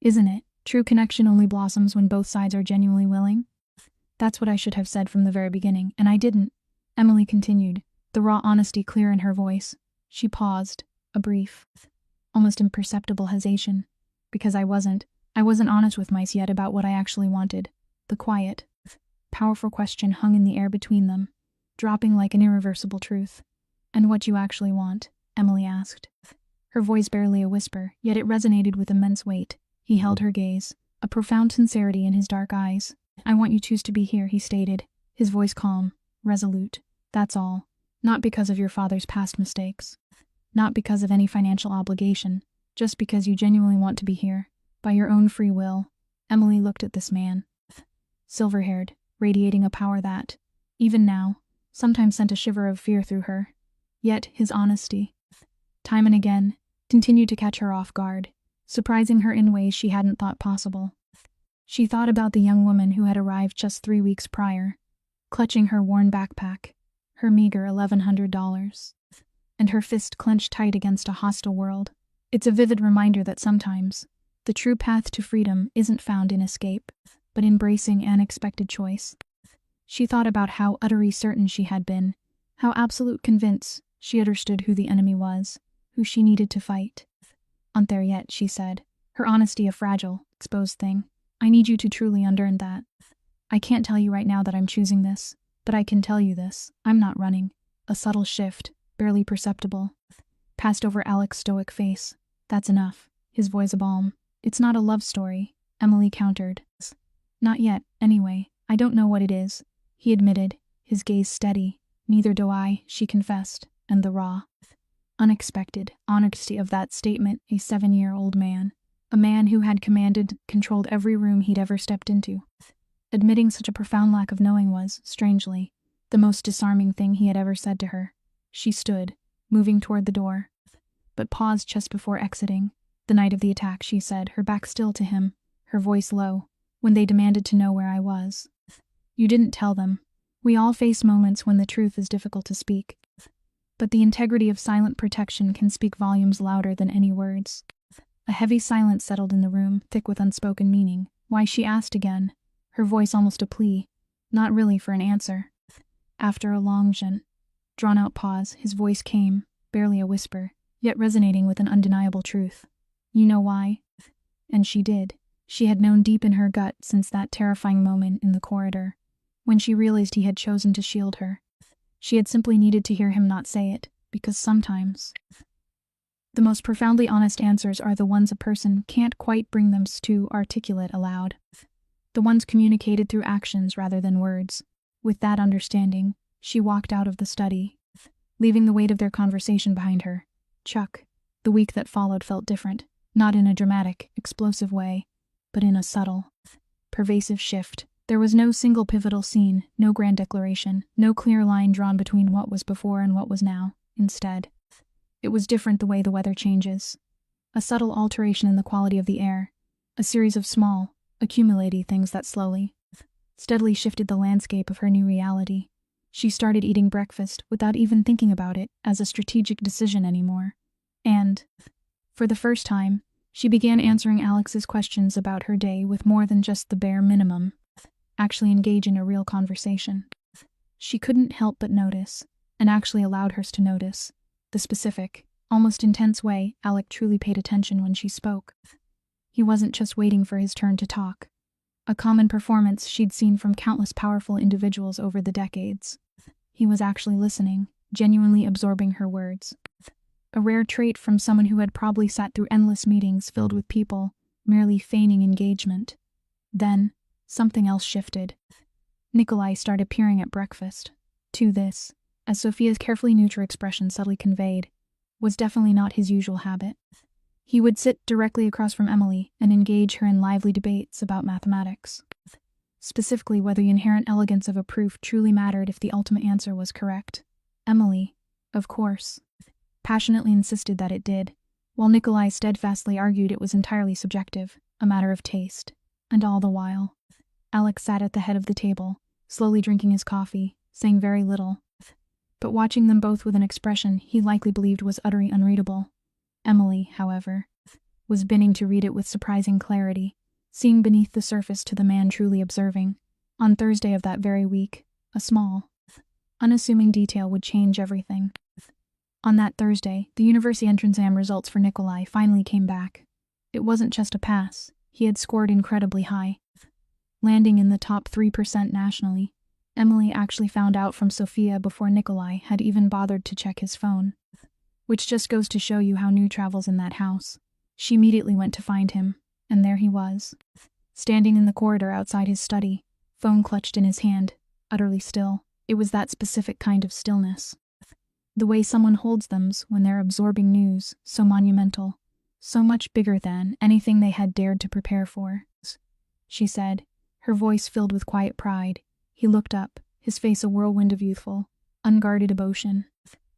A: Isn't it? True connection only blossoms when both sides are genuinely willing." "That's what I should have said from the very beginning, and I didn't," Emily continued, the raw honesty clear in her voice. She paused, a brief, almost imperceptible hesitation. "Because I wasn't honest with myself yet about what I actually wanted." The quiet, powerful question hung in the air between them, dropping like an irreversible truth. "And what you actually want?" Emily asked, her voice barely a whisper, yet it resonated with immense weight. He held her gaze, a profound sincerity in his dark eyes. "I want you to be here," he stated, his voice calm, resolute. "That's all. Not because of your father's past mistakes. Not because of any financial obligation. Just because you genuinely want to be here. By your own free will." Emily looked at this man, silver-haired, radiating a power that, even now, sometimes sent a shiver of fear through her. Yet his honesty, time and again, continued to catch her off guard, surprising her in ways she hadn't thought possible. She thought about the young woman who had arrived just 3 weeks prior, clutching her worn backpack, her meager $1,100, and her fist clenched tight against a hostile world. It's a vivid reminder that sometimes, the true path to freedom isn't found in escape, but embracing unexpected choice. She thought about how utterly certain she had been, how absolute convinced she understood who the enemy was, who she needed to fight. "Aren't there yet," she said, her honesty a fragile, exposed thing. "I need you to truly unlearn that. I can't tell you right now that I'm choosing this, but I can tell you this, I'm not running." A subtle shift, barely perceptible, passed over Alec's stoic face. "That's enough," his voice a balm. "It's not a love story," Emily countered. "Not yet, anyway. I don't know what it is," he admitted, his gaze steady. "Neither do I," she confessed, and the raw, unexpected honesty of that statement, a 7-year-old man, a man who had controlled every room he'd ever stepped into. Admitting such a profound lack of knowing was, strangely, the most disarming thing he had ever said to her. She stood, moving toward the door, but paused just before exiting. "The night of the attack," she said, her back still to him, her voice low, "when they demanded to know where I was. You didn't tell them. We all face moments when the truth is difficult to speak. But the integrity of silent protection can speak volumes louder than any words." A heavy silence settled in the room, thick with unspoken meaning. "Why?" she asked again, her voice almost a plea, not really for an answer. After a long, drawn-out pause, his voice came, barely a whisper, yet resonating with an undeniable truth. "You know why?" And she did. She had known deep in her gut since that terrifying moment in the corridor, when she realized he had chosen to shield her. She had simply needed to hear him not say it, because sometimes the most profoundly honest answers are the ones a person can't quite bring them to articulate aloud. The ones communicated through actions rather than words. With that understanding, she walked out of the study, leaving the weight of their conversation behind her. Chuck, the week that followed felt different, not in a dramatic, explosive way, but in a subtle, pervasive shift. There was no single pivotal scene, no grand declaration, no clear line drawn between what was before and what was now. Instead, it was different the way the weather changes. A subtle alteration in the quality of the air, a series of small, accumulating things that slowly, steadily shifted the landscape of her new reality. She started eating breakfast without even thinking about it as a strategic decision anymore. And, for the first time, she began answering Alex's questions about her day with more than just the bare minimum. Actually engage in a real conversation. She couldn't help but notice, and actually allowed hers to notice, the specific, almost intense way Alec truly paid attention when she spoke. He wasn't just waiting for his turn to talk. a common performance she'd seen from countless powerful individuals over the decades. He was actually listening, genuinely absorbing her words. A rare trait from someone who had probably sat through endless meetings filled with people, merely feigning engagement. Then, something else shifted. Nikolai started peering at breakfast. To this, as Sophia's carefully neutral expression subtly conveyed, was definitely not his usual habit. He would sit directly across from Emily and engage her in lively debates about mathematics. Specifically, whether the inherent elegance of a proof truly mattered if the ultimate answer was correct. Emily, of course, passionately insisted that it did, while Nikolai steadfastly argued it was entirely subjective, a matter of taste. And all the while, Alex sat at the head of the table, slowly drinking his coffee, saying very little, but watching them both with an expression he likely believed was utterly unreadable. Emily, however, was beginning to read it with surprising clarity, seeing beneath the surface to the man truly observing. On Thursday of that very week, a small, unassuming detail would change everything. On that Thursday, the university entrance exam results for Nikolai finally came back. It wasn't just a pass, he had scored incredibly high, landing in the top 3% nationally. Emily actually found out from Sophia before Nikolai had even bothered to check his phone. Which just goes to show you how new travels in that house. She immediately went to find him, and there he was, standing in the corridor outside his study, phone clutched in his hand, utterly still. It was that specific kind of stillness. The way someone holds them when they're absorbing news, so monumental, so much bigger than anything they had dared to prepare for. She said, her voice filled with quiet pride. He looked up, his face a whirlwind of youthful, unguarded emotion.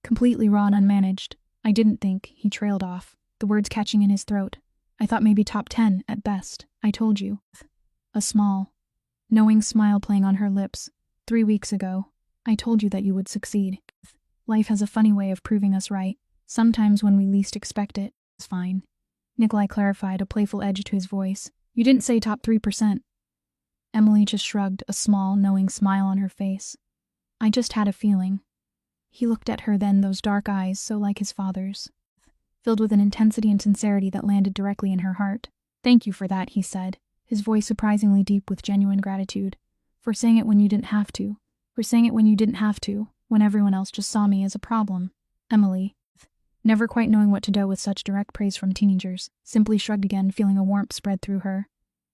A: Completely raw and unmanaged. I didn't think, he trailed off, the words catching in his throat. I thought maybe top 10, at best, I told you. A small, knowing smile playing on her lips. 3 weeks ago, I told you that you would succeed. Life has a funny way of proving us right, sometimes when we least expect it. It's fine. Nikolai clarified, a playful edge to his voice. You didn't say top 3%. Emily just shrugged, a small, knowing smile on her face. I just had a feeling. He looked at her then, those dark eyes so like his father's, filled with an intensity and sincerity that landed directly in her heart. Thank you for that, he said, his voice surprisingly deep with genuine gratitude. For saying it when you didn't have to. For saying it when you didn't have to, when everyone else just saw me as a problem. Emily, never quite knowing what to do with such direct praise from teenagers, simply shrugged again, feeling a warmth spread through her.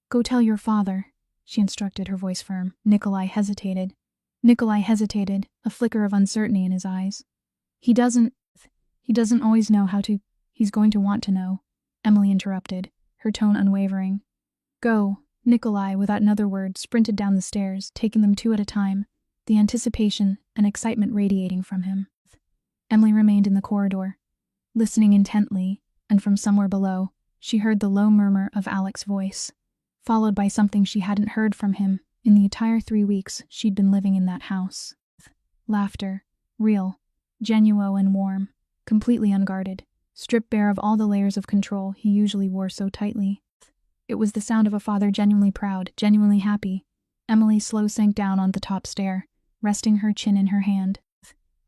A: Go tell your father, she instructed, her voice firm. Nikolai hesitated, a flicker of uncertainty in his eyes. He doesn't always know how to. He's going to want to know, Emily interrupted, her tone unwavering. Go. Nikolai, without another word, sprinted down the stairs, taking them 2 at a time, the anticipation and excitement radiating from him. Emily remained in the corridor, listening intently, and from somewhere below, she heard the low murmur of Alex's voice, followed by something she hadn't heard from him in the entire 3 weeks she'd been living in that house. Laughter, real, genuine and warm, completely unguarded, stripped bare of all the layers of control he usually wore so tightly. It was the sound of a father genuinely proud, genuinely happy. Emily slow sank down on the top stair, resting her chin in her hand,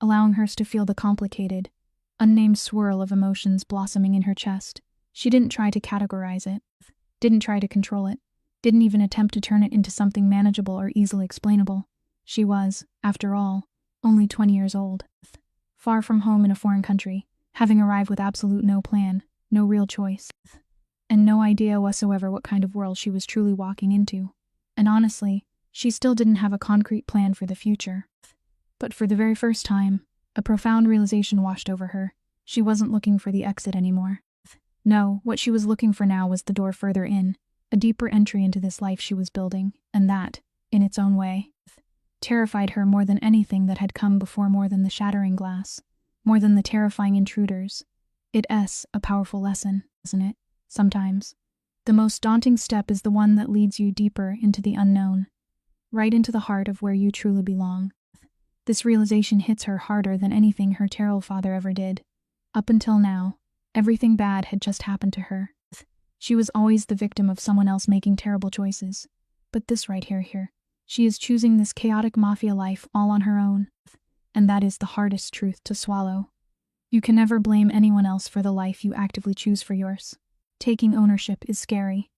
A: allowing hers to feel the complicated, unnamed swirl of emotions blossoming in her chest. She didn't try to categorize it, didn't try to control it, didn't even attempt to turn it into something manageable or easily explainable. She was, after all, only 20 years old, far from home in a foreign country, having arrived with absolute no plan, no real choice, and no idea whatsoever what kind of world she was truly walking into. And honestly, she still didn't have a concrete plan for the future. But for the very first time, a profound realization washed over her. She wasn't looking for the exit anymore. No, what she was looking for now was the door further in, a deeper entry into this life she was building, and that, in its own way, terrified her more than anything that had come before, more than the shattering glass, more than the terrifying intruders. It's a powerful lesson, isn't it? Sometimes. The most daunting step is the one that leads you deeper into the unknown, right into the heart of where you truly belong. This realization hits her harder than anything her terrible father ever did. Up until now, everything bad had just happened to her. She was always the victim of someone else making terrible choices. But this right here, she is choosing this chaotic mafia life all on her own. And that is the hardest truth to swallow. You can never blame anyone else for the life you actively choose for yours. Taking ownership is scary,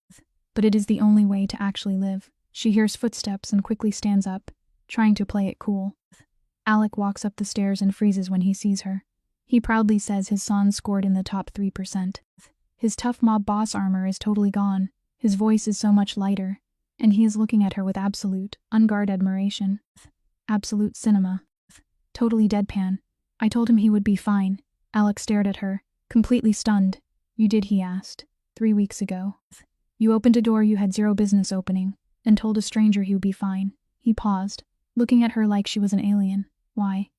A: but it is the only way to actually live. She hears footsteps and quickly stands up, trying to play it cool. Alec walks up the stairs and freezes when he sees her. He proudly says his son scored in the top 3%. His tough mob boss armor is totally gone, his voice is so much lighter, and he is looking at her with absolute, unguarded admiration. Absolute cinema. Totally deadpan. I told him he would be fine. Alec stared at her, completely stunned. You did, he asked. 3 weeks ago. You opened a door you had zero business opening, and told a stranger he would be fine. He paused, looking at her like she was an alien. Why?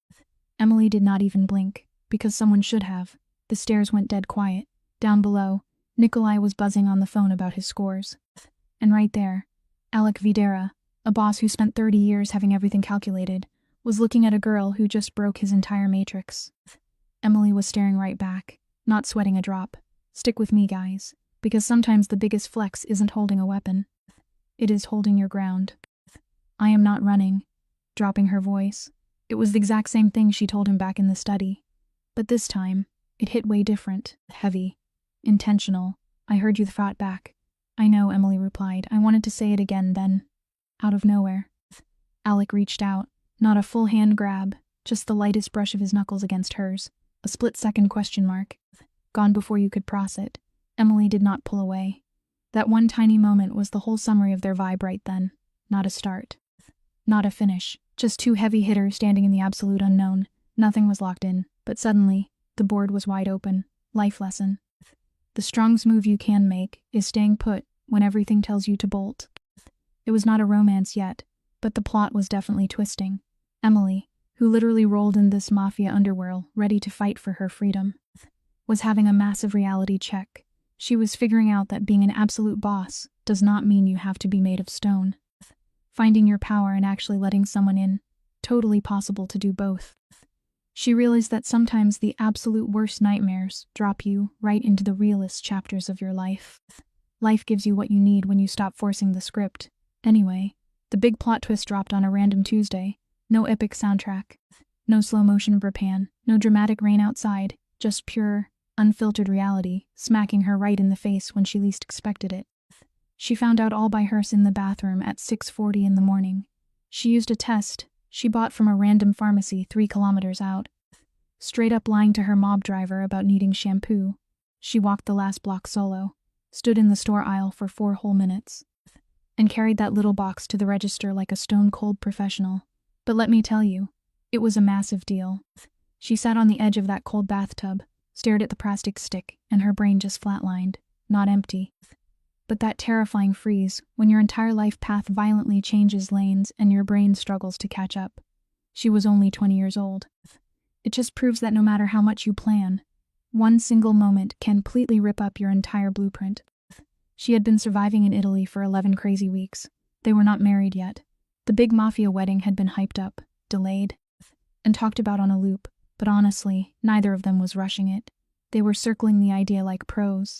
A: Emily did not even blink, because someone should have. The stairs went dead quiet. Down below, Nikolai was buzzing on the phone about his scores. And right there, Alec Videra, a boss who spent 30 years having everything calculated, was looking at a girl who just broke his entire matrix. Emily was staring right back, not sweating a drop. Stick with me, guys, because sometimes the biggest flex isn't holding a weapon. It is holding your ground. I am not running. Dropping her voice. It was the exact same thing she told him back in the study. But this time, it hit way different, heavy, intentional. I heard you fought back. I know, Emily replied. I wanted to say it again then. Out of nowhere. Alec reached out. Not a full hand grab, just the lightest brush of his knuckles against hers. A split-second question mark. Gone before you could process it. Emily did not pull away. That one tiny moment was the whole summary of their vibe right then. Not a start. Not a finish. Just two heavy hitters standing in the absolute unknown. Nothing was locked in, but suddenly, the board was wide open. Life lesson. The strongest move you can make is staying put when everything tells you to bolt. It was not a romance yet, but the plot was definitely twisting. Emily, who literally rolled in this mafia underworld, ready to fight for her freedom, was having a massive reality check. She was figuring out that being an absolute boss does not mean you have to be made of stone. Finding your power and actually letting someone in, totally possible to do both. She realized that sometimes the absolute worst nightmares drop you right into the realest chapters of your life. Life gives you what you need when you stop forcing the script. Anyway, the big plot twist dropped on a random Tuesday. No epic soundtrack, no slow motion Japan, no dramatic rain outside, just pure, unfiltered reality, smacking her right in the face when she least expected it. She found out all by herself in the bathroom at 6:40 in the morning. She used a test she bought from a random pharmacy 3 kilometers out. Straight up lying to her mob driver about needing shampoo. She walked the last block solo, stood in the store aisle for 4 whole minutes, and carried that little box to the register like a stone-cold professional. But let me tell you, it was a massive deal. She sat on the edge of that cold bathtub, stared at the plastic stick, and her brain just flatlined, not empty. But that terrifying freeze, when your entire life path violently changes lanes and your brain struggles to catch up. She was only 20 years old. It just proves that no matter how much you plan, one single moment can completely rip up your entire blueprint. She had been surviving in Italy for 11 crazy weeks. They were not married yet. The big mafia wedding had been hyped up, delayed, and talked about on a loop, but honestly, neither of them was rushing it. They were circling the idea like pros,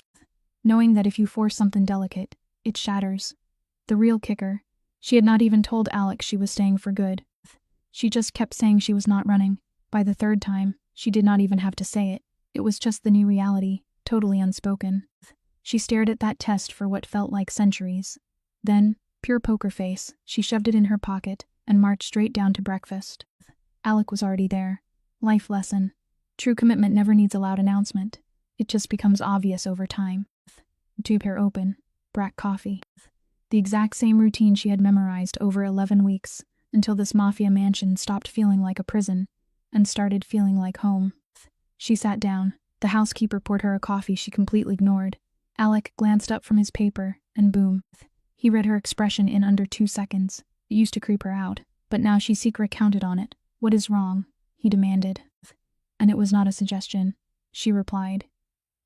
A: knowing that if you force something delicate, it shatters. The real kicker, she had not even told Alec she was staying for good. She just kept saying she was not running. By the 3rd time, she did not even have to say it. It was just the new reality, totally unspoken. She stared at that test for what felt like centuries. Then, pure poker face, she shoved it in her pocket and marched straight down to breakfast. Alec was already there. Life lesson. True commitment never needs a loud announcement. It just becomes obvious over time. Tube hair open. Black coffee. The exact same routine she had memorized over 11 weeks, until this mafia mansion stopped feeling like a prison and started feeling like home. She sat down. The housekeeper poured her a coffee she completely ignored. Alec glanced up from his paper, and boom. He read her expression in under 2 seconds. It used to creep her out, but now she secretly counted on it. What is wrong? He demanded. And it was not a suggestion, she replied,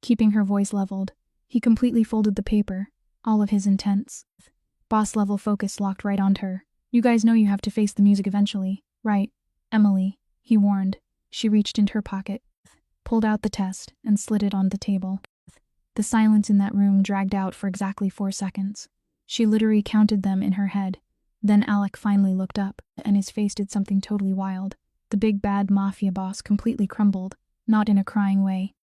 A: keeping her voice leveled. He completely folded the paper, all of his intents. Boss-level focus locked right onto her. You guys know you have to face the music eventually, right, Emily? He warned. She reached into her pocket, pulled out the test, and slid it on the table. The silence in that room dragged out for exactly 4 seconds. She literally counted them in her head. Then Alec finally looked up, and his face did something totally wild. The big bad mafia boss completely crumbled, not in a crying way,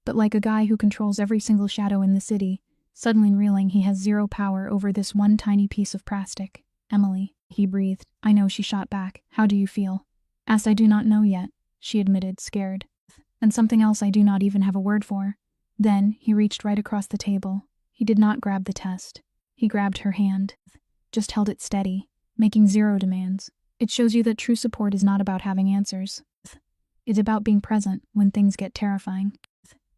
A: but like a guy who controls every single shadow in the city, suddenly realizing he has zero power over this one tiny piece of plastic. Emily, he breathed. I know, she shot back. How do you feel? Asked. I do not know yet, she admitted, scared. And something else I do not even have a word for. Then, he reached right across the table. He did not grab the test. He grabbed her hand. Just held it steady, making zero demands. It shows you that true support is not about having answers. It's about being present when things get terrifying.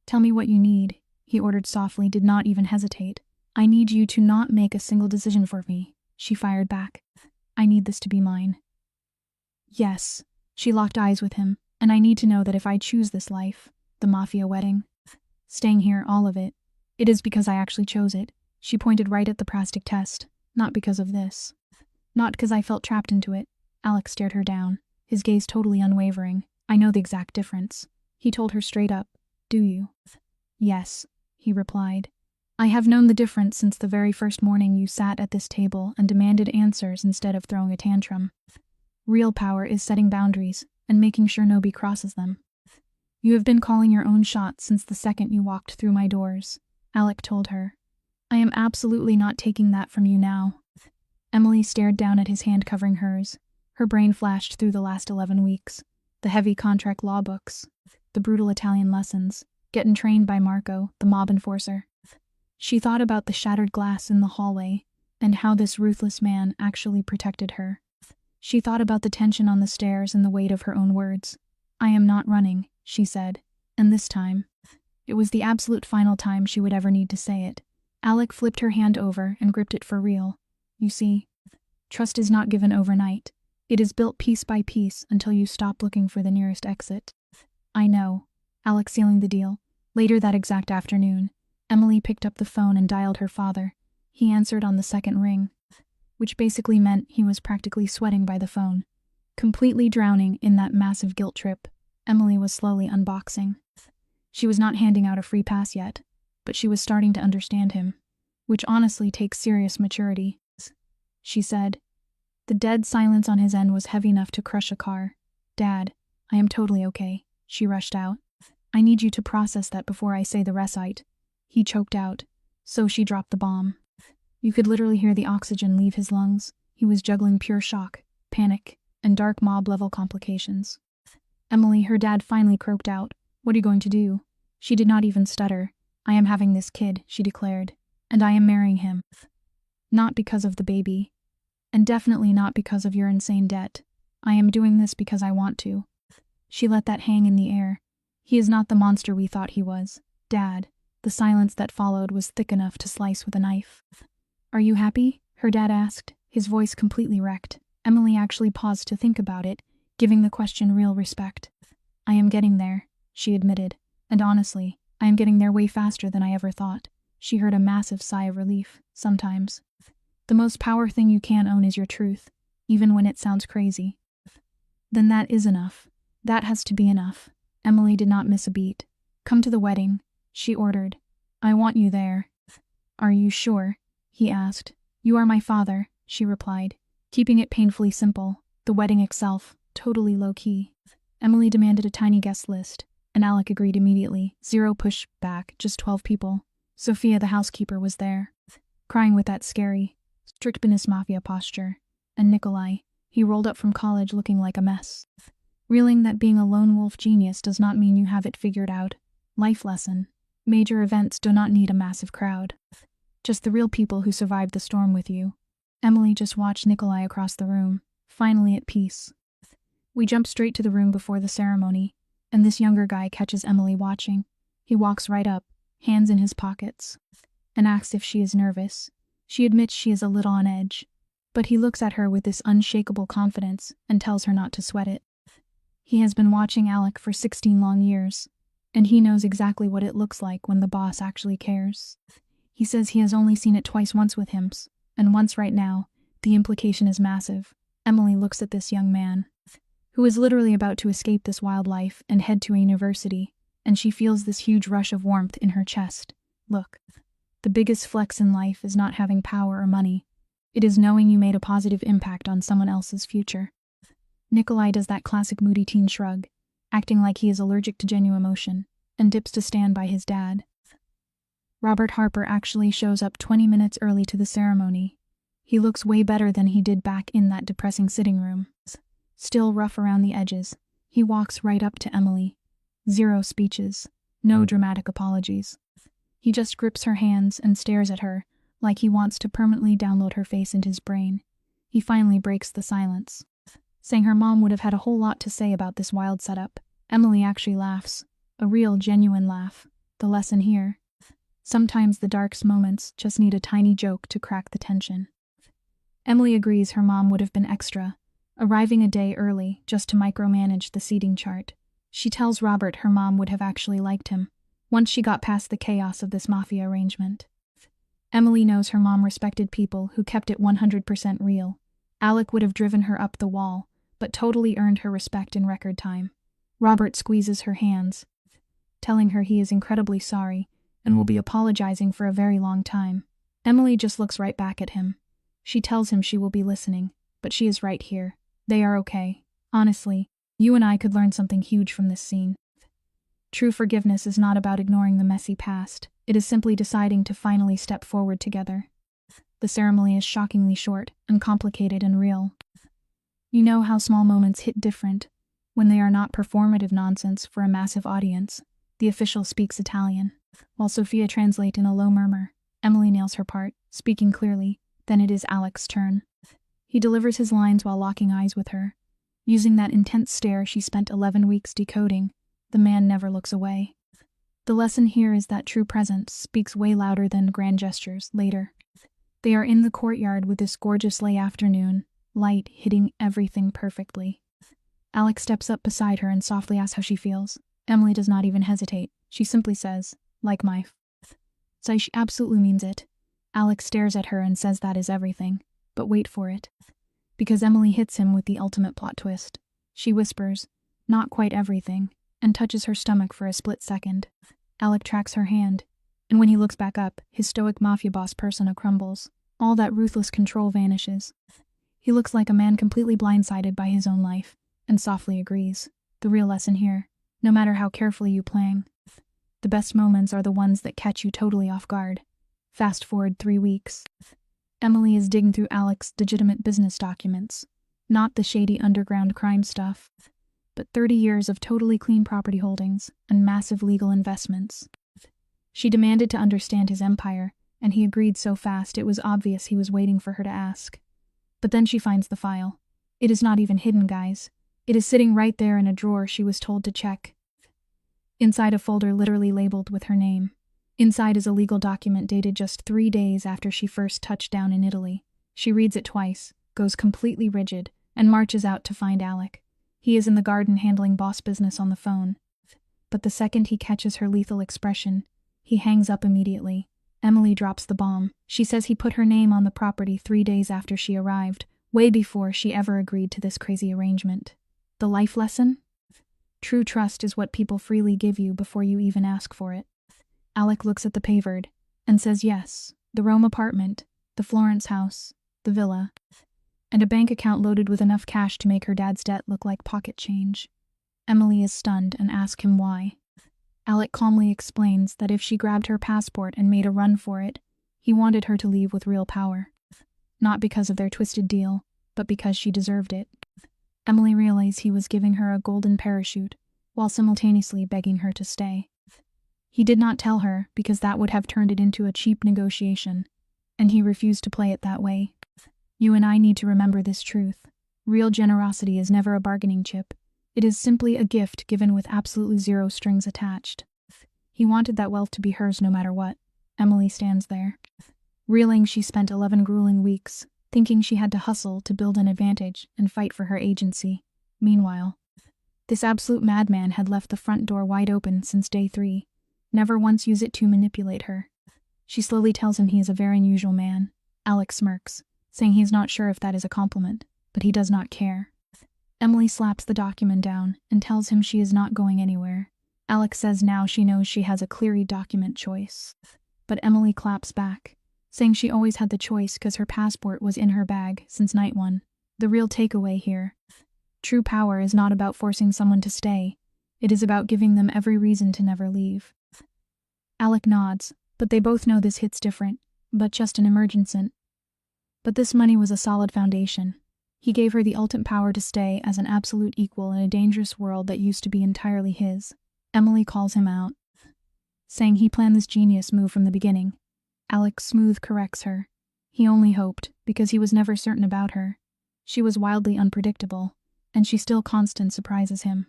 A: Tell me what you need, he ordered softly, did not even hesitate. I need you to not make a single decision for me, she fired back. I need this to be mine. Yes, she locked eyes with him, and I need to know that if I choose this life, the Mafia wedding, staying here, all of it, it is because I actually chose it. She pointed right at the plastic test. Not because of this. Not because I felt trapped into it. Alex stared her down, his gaze totally unwavering. I know the exact difference. He told her straight up. Do you? Yes, he replied. I have known the difference since the very first morning you sat at this table and demanded answers instead of throwing a tantrum. Real power is setting boundaries and making sure nobody crosses them. You have been calling your own shots since the second you walked through my doors, Alec told her. I am absolutely not taking that from you now. Emily stared down at his hand covering hers. Her brain flashed through the last 11 weeks. The heavy contract law books. The brutal Italian lessons. Getting trained by Marco, the mob enforcer. She thought about the shattered glass in the hallway and how this ruthless man actually protected her. She thought about the tension on the stairs and the weight of her own words. I am not running, she said. And this time, it was the absolute final time she would ever need to say it. Alec flipped her hand over and gripped it for real. You see, trust is not given overnight. It is built piece by piece until you stop looking for the nearest exit. I know. Alec sealing the deal. Later that exact afternoon, Emily picked up the phone and dialed her father. He answered on the second ring, which basically meant he was practically sweating by the phone. Completely drowning in that massive guilt trip, Emily was slowly unboxing. She was not handing out a free pass yet, but she was starting to understand him, which honestly takes serious maturity. She said. The dead silence on his end was heavy enough to crush a car. Dad, I am totally okay, she rushed out. I need you to process that before I say the recite. He choked out, so she dropped the bomb. You could literally hear the oxygen leave his lungs. He was juggling pure shock, panic, and dark mob-level complications. Emily, her dad, finally croaked out. What are you going to do? She did not even stutter. I am having this kid, she declared, and I am marrying him. Not because of the baby. And definitely not because of your insane debt. I am doing this because I want to. She let that hang in the air. He is not the monster we thought he was. Dad. The silence that followed was thick enough to slice with a knife. Are you happy? Her dad asked, his voice completely wrecked. Emily actually paused to think about it, giving the question real respect. I am getting there, she admitted. And honestly, I am getting there way faster than I ever thought. She heard a massive sigh of relief. Sometimes. The most powerful thing you can own is your truth, even when it sounds crazy. Then that is enough. That has to be enough. Emily did not miss a beat. Come to the wedding, she ordered. I want you there. Are you sure? He asked. You are my father, she replied, keeping it painfully simple. The wedding itself, totally low-key. Emily demanded a tiny guest list, and Alec agreed immediately. Zero pushback, just 12 people. Sophia, the housekeeper, was there, crying with that scary, strict business mafia posture. And Nikolai, he rolled up from college looking like a mess. Realizing that being a lone wolf genius does not mean you have it figured out. Life lesson. Major events do not need a massive crowd. Just the real people who survived the storm with you. Emily just watched Nikolai across the room, finally at peace. We jump straight to the room before the ceremony, and this younger guy catches Emily watching. He walks right up, hands in his pockets, and asks if she is nervous. She admits she is a little on edge, but he looks at her with this unshakable confidence and tells her not to sweat it. He has been watching Alec for 16 long years, and he knows exactly what it looks like when the boss actually cares. He says he has only seen it once with him, and once right now. The implication is massive. Emily looks at this young man, who is literally about to escape this wild life and head to a university, and she feels this huge rush of warmth in her chest. Look, the biggest flex in life is not having power or money. It is knowing you made a positive impact on someone else's future. Nikolai does that classic moody teen shrug, acting like he is allergic to genuine emotion, and dips to stand by his dad. Robert Harper actually shows up 20 minutes early to the ceremony. He looks way better than he did back in that depressing sitting room. Still rough around the edges, he walks right up to Emily. Zero speeches, no dramatic apologies. He just grips her hands and stares at her, like he wants to permanently download her face into his brain. He finally breaks the silence, saying her mom would have had a whole lot to say about this wild setup. Emily actually laughs. A real, genuine laugh. The lesson here: sometimes the darkest moments just need a tiny joke to crack the tension. Emily agrees her mom would have been extra, arriving a day early just to micromanage the seating chart. She tells Robert her mom would have actually liked him, once she got past the chaos of this mafia arrangement. Emily knows her mom respected people who kept it 100% real. Alec would have driven her up the wall, but totally earned her respect in record time. Robert squeezes her hands, telling her he is incredibly sorry and will be apologizing for a very long time. Emily just looks right back at him. She tells him she will be listening, but she is right here. They are okay. Honestly, you and I could learn something huge from this scene. True forgiveness is not about ignoring the messy past. It is simply deciding to finally step forward together. The ceremony is shockingly short, uncomplicated, and real. You know how small moments hit different when they are not performative nonsense for a massive audience. The official speaks Italian, while Sophia translates in a low murmur. Emily nails her part, speaking clearly. Then it is Alec's turn. He delivers his lines while locking eyes with her. Using that intense stare she spent 11 weeks decoding, the man never looks away. The lesson here is that true presence speaks way louder than grand gestures. Later, they are in the courtyard with this gorgeous late afternoon, light hitting everything perfectly. Alec steps up beside her and softly asks how she feels. Emily does not even hesitate. She simply says, "Like my f." So she absolutely means it. Alec stares at her and says that is everything. But wait for it. Because Emily hits him with the ultimate plot twist. She whispers, "Not quite everything," and touches her stomach for a split second. Alec tracks her hand, and when he looks back up, his stoic mafia boss persona crumbles. All that ruthless control vanishes. He looks like a man completely blindsided by his own life, and softly agrees. The real lesson here: no matter how carefully you plan, the best moments are the ones that catch you totally off guard. Fast forward 3 weeks. Emily is digging through Alec's legitimate business documents. Not the shady underground crime stuff, but 30 years of totally clean property holdings and massive legal investments. She demanded to understand his empire, and he agreed so fast it was obvious he was waiting for her to ask. But then she finds the file. It is not even hidden, guys. It is sitting right there in a drawer she was told to check. Inside a folder literally labeled with her name. Inside is a legal document dated just 3 days after she first touched down in Italy. She reads it twice, goes completely rigid, and marches out to find Alec. He is in the garden handling boss business on the phone. But the second he catches her lethal expression, he hangs up immediately. Emily drops the bomb. She says he put her name on the property 3 days after she arrived, way before she ever agreed to this crazy arrangement. The life lesson? True trust is what people freely give you before you even ask for it. Alec looks at the pavered and says yes, the Rome apartment, the Florence house, the villa, and a bank account loaded with enough cash to make her dad's debt look like pocket change. Emily is stunned and asks him why. Alec calmly explains that if she grabbed her passport and made a run for it, he wanted her to leave with real power. Not because of their twisted deal, but because she deserved it. Emily realized he was giving her a golden parachute, while simultaneously begging her to stay. He did not tell her because that would have turned it into a cheap negotiation, and he refused to play it that way. You and I need to remember this truth. Real generosity is never a bargaining chip. It is simply a gift given with absolutely zero strings attached. He wanted that wealth to be hers no matter what. Emily stands there. Reeling, she spent 11 grueling weeks, thinking she had to hustle to build an advantage and fight for her agency. Meanwhile, this absolute madman had left the front door wide open since day 3. Never once use it to manipulate her. She slowly tells him he is a very unusual man. Alec smirks, saying he is not sure if that is a compliment, but he does not care. Emily slaps the document down and tells him she is not going anywhere. Alec says now she knows she has a clear document choice. But Emily claps back, saying she always had the choice because her passport was in her bag since night 1. The real takeaway here: true power is not about forcing someone to stay. It is about giving them every reason to never leave. Alec nods, But they both know this hit's different, but just an emergency. But this money was a solid foundation. He gave her the ultimate power to stay as an absolute equal in a dangerous world that used to be entirely his. Emily calls him out, saying he planned this genius move from the beginning. Alec smooth corrects her. He only hoped, because he was never certain about her. She was wildly unpredictable, and she still constant surprises him.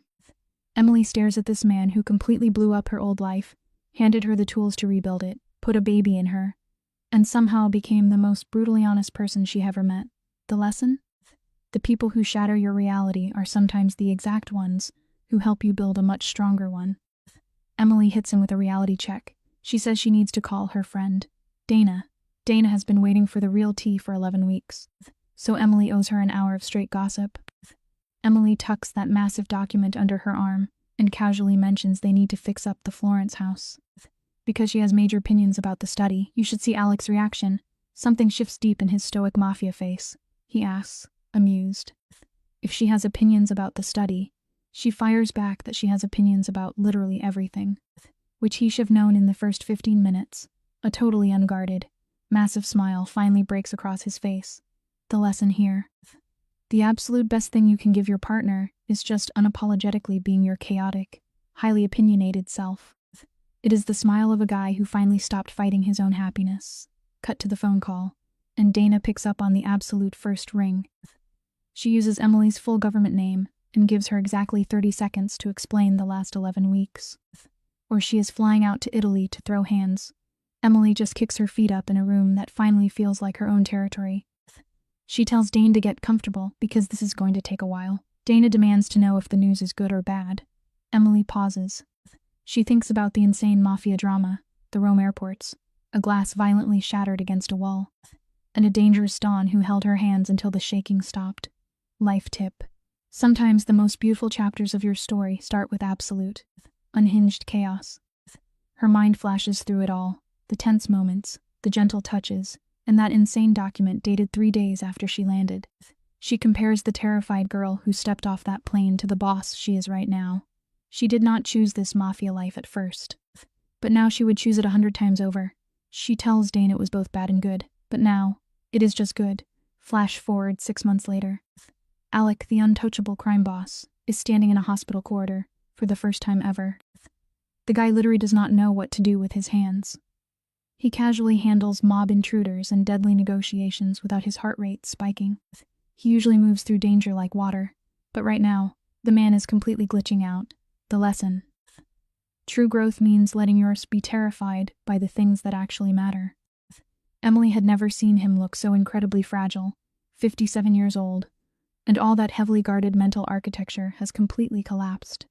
A: Emily stares at this man who completely blew up her old life, handed her the tools to rebuild it, put a baby in her, and somehow became the most brutally honest person she ever met. The lesson? The people who shatter your reality are sometimes the exact ones who help you build a much stronger one. Emily hits him with a reality check. She says she needs to call her friend, Dana. Dana has been waiting for the real tea for 11 weeks, so Emily owes her an hour of straight gossip. Emily tucks that massive document under her arm and casually mentions they need to fix up the Florence house. Because she has major opinions about the study, you should see Alec's reaction. Something shifts deep in his stoic mafia face. He asks, amused, if she has opinions about the study. She fires back that she has opinions about literally everything, which he should have known in the first 15 minutes. A totally unguarded, massive smile finally breaks across his face. The lesson here. The absolute best thing you can give your partner is just unapologetically being your chaotic, highly opinionated self. It is the smile of a guy who finally stopped fighting his own happiness. Cut to the phone call, and Dana picks up on the absolute first ring. She uses Emily's full government name and gives her exactly 30 seconds to explain the last 11 weeks. Or she is flying out to Italy to throw hands. Emily just kicks her feet up in a room that finally feels like her own territory. She tells Dane to get comfortable because this is going to take a while. Dana demands to know if the news is good or bad. Emily pauses. She thinks about the insane mafia drama, the Rome airports, a glass violently shattered against a wall, and a dangerous Dawn who held her hands until the shaking stopped. Life tip. Sometimes the most beautiful chapters of your story start with absolute, unhinged chaos. Her mind flashes through it all, the tense moments, the gentle touches, and that insane document dated 3 days after she landed. She compares the terrified girl who stepped off that plane to the boss she is right now. She did not choose this mafia life at first, but now she would choose it 100 times over. She tells Dane it was both bad and good, but now, it is just good. Flash forward 6 months later. Alec, the untouchable crime boss, is standing in a hospital corridor for the first time ever. The guy literally does not know what to do with his hands. He casually handles mob intruders and deadly negotiations without his heart rate spiking. He usually moves through danger like water, but right now, the man is completely glitching out. The lesson. True growth means letting yours be terrified by the things that actually matter. Emily had never seen him look so incredibly fragile, 57 years old, and all that heavily guarded mental architecture has completely collapsed.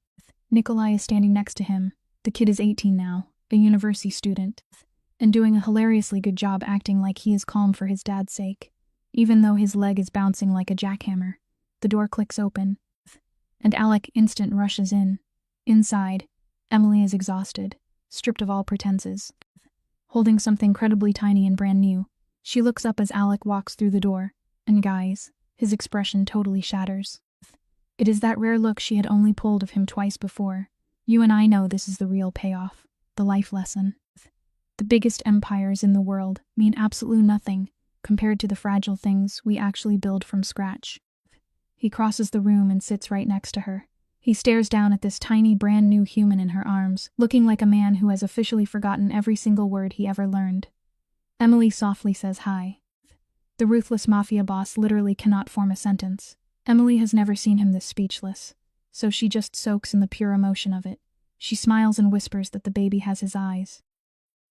A: Nikolai is standing next to him. The kid is 18 now, a university student, and doing a hilariously good job acting like he is calm for his dad's sake, even though his leg is bouncing like a jackhammer. The door clicks open, and Alec instant rushes in. Inside, Emily is exhausted, stripped of all pretenses. Holding something incredibly tiny and brand new, she looks up as Alec walks through the door, and guys, his expression totally shatters. It is that rare look she had only pulled of him twice before. You and I know this is the real payoff, the life lesson. The biggest empires in the world mean absolutely nothing compared to the fragile things we actually build from scratch. He crosses the room and sits right next to her. He stares down at this tiny brand new human in her arms, looking like a man who has officially forgotten every single word he ever learned. Emily softly says hi. The ruthless mafia boss literally cannot form a sentence. Emily has never seen him this speechless, so she just soaks in the pure emotion of it. She smiles and whispers that the baby has his eyes.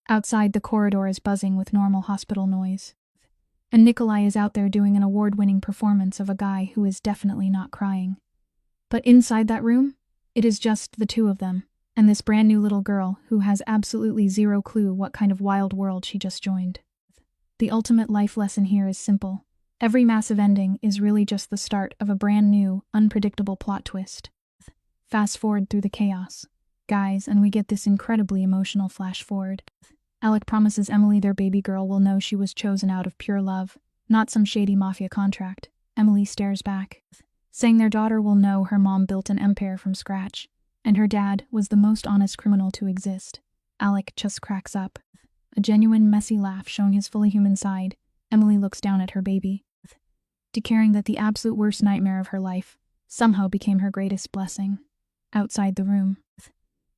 A: Outside, the corridor is buzzing with normal hospital noise, and Nikolai is out there doing an award-winning performance of a guy who is definitely not crying. But inside that room, it is just the two of them, and this brand new little girl who has absolutely zero clue what kind of wild world she just joined. The ultimate life lesson here is simple. Every massive ending is really just the start of a brand new, unpredictable plot twist. Fast forward through the chaos, guys, and we get this incredibly emotional flash forward. Alec promises Emily their baby girl will know she was chosen out of pure love, not some shady mafia contract. Emily stares back, saying their daughter will know her mom built an empire from scratch, and her dad was the most honest criminal to exist. Alec just cracks up. A genuine, messy laugh showing his fully human side. Emily looks down at her baby, declaring that the absolute worst nightmare of her life somehow became her greatest blessing. Outside the room,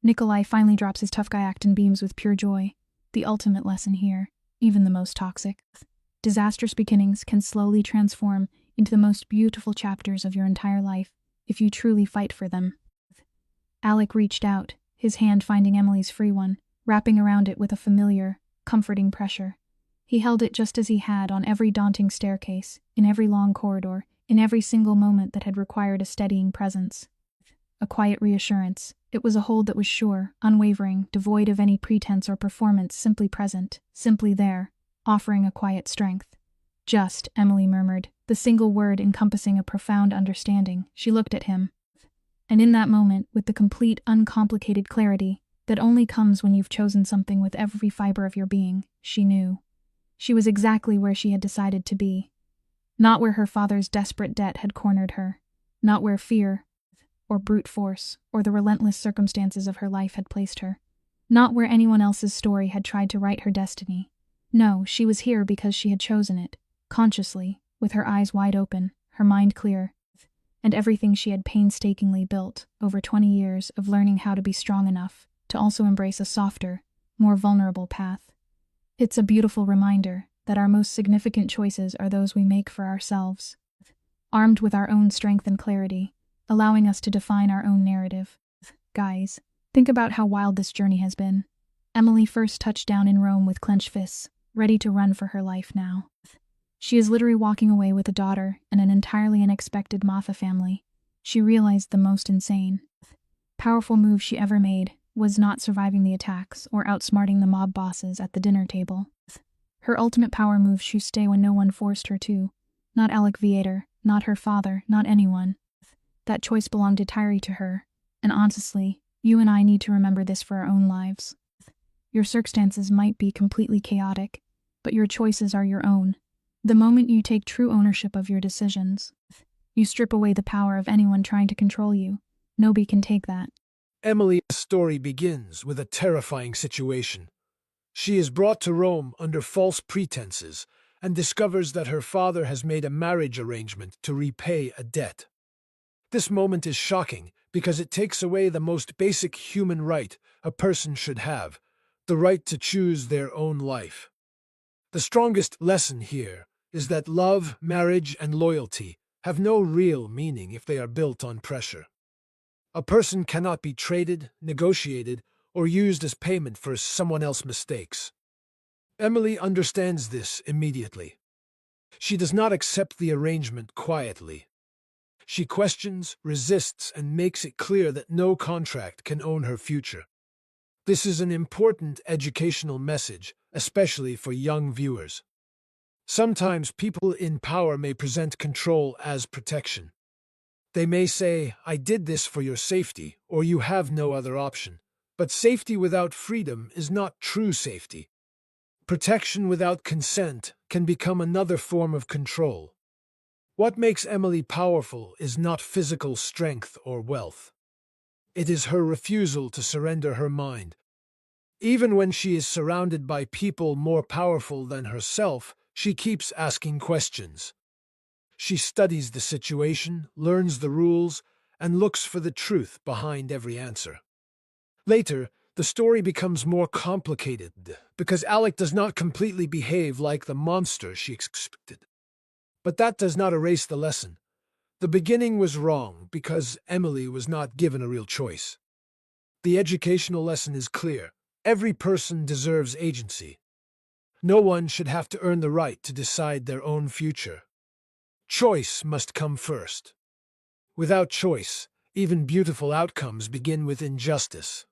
A: Nikolai finally drops his tough guy act and beams with pure joy. The ultimate lesson here, even the most toxic, disastrous beginnings can slowly transform into the most beautiful chapters of your entire life if you truly fight for them. Alec reached out, his hand finding Emily's free one, wrapping around it with a familiar, comforting pressure. He held it just as he had on every daunting staircase, in every long corridor, in every single moment that had required a steadying presence. A quiet reassurance. It was a hold that was sure, unwavering, devoid of any pretense or performance, simply present, simply there, offering a quiet strength. Just, Emily murmured, the single word encompassing a profound understanding. She looked at him. And in that moment, with the complete, uncomplicated clarity that only comes when you've chosen something with every fiber of your being, she knew. She was exactly where she had decided to be. Not where her father's desperate debt had cornered her. Not where fear, or brute force, or the relentless circumstances of her life had placed her. Not where anyone else's story had tried to write her destiny. No, she was here because she had chosen it, consciously, with her eyes wide open, her mind clear, and everything she had painstakingly built over 20 years of learning how to be strong enough to also embrace a softer, more vulnerable path. It's a beautiful reminder that our most significant choices are those we make for ourselves, armed with our own strength and clarity, allowing us to define our own narrative. Guys, think about how wild this journey has been. Emily first touched down in Rome with clenched fists, ready to run for her life now. She is literally walking away with a daughter and an entirely unexpected Mafia family. She realized the most insane, powerful move she ever made was not surviving the attacks or outsmarting the mob bosses at the dinner table. Her ultimate power move she stay when no one forced her to. Not Alec Viator, not her father, not anyone. That choice belonged entirely to her. And honestly, you and I need to remember this for our own lives. Your circumstances might be completely chaotic, but your choices are your own. The moment you take true ownership of your decisions, you strip away the power of anyone trying to control you. Nobody can take that.
B: Emily's story begins with a terrifying situation. She is brought to Rome under false pretenses and discovers that her father has made a marriage arrangement to repay a debt. This moment is shocking because it takes away the most basic human right a person should have, the right to choose their own life. The strongest lesson here is that love, marriage, and loyalty have no real meaning if they are built on pressure. A person cannot be traded, negotiated, or used as payment for someone else's mistakes. Emily understands this immediately. She does not accept the arrangement quietly. She questions, resists, and makes it clear that no contract can own her future. This is an important educational message, especially for young viewers. Sometimes people in power may present control as protection. They may say, "I did this for your safety," or "you have no other option." But safety without freedom is not true safety. Protection without consent can become another form of control. What makes Emily powerful is not physical strength or wealth. It is her refusal to surrender her mind. Even when she is surrounded by people more powerful than herself, she keeps asking questions. She studies the situation, learns the rules, and looks for the truth behind every answer. Later, the story becomes more complicated because Alec does not completely behave like the monster she expected. But that does not erase the lesson. The beginning was wrong because Emily was not given a real choice. The educational lesson is clear. Every person deserves agency. No one should have to earn the right to decide their own future. Choice must come first. Without choice, even beautiful outcomes begin with injustice.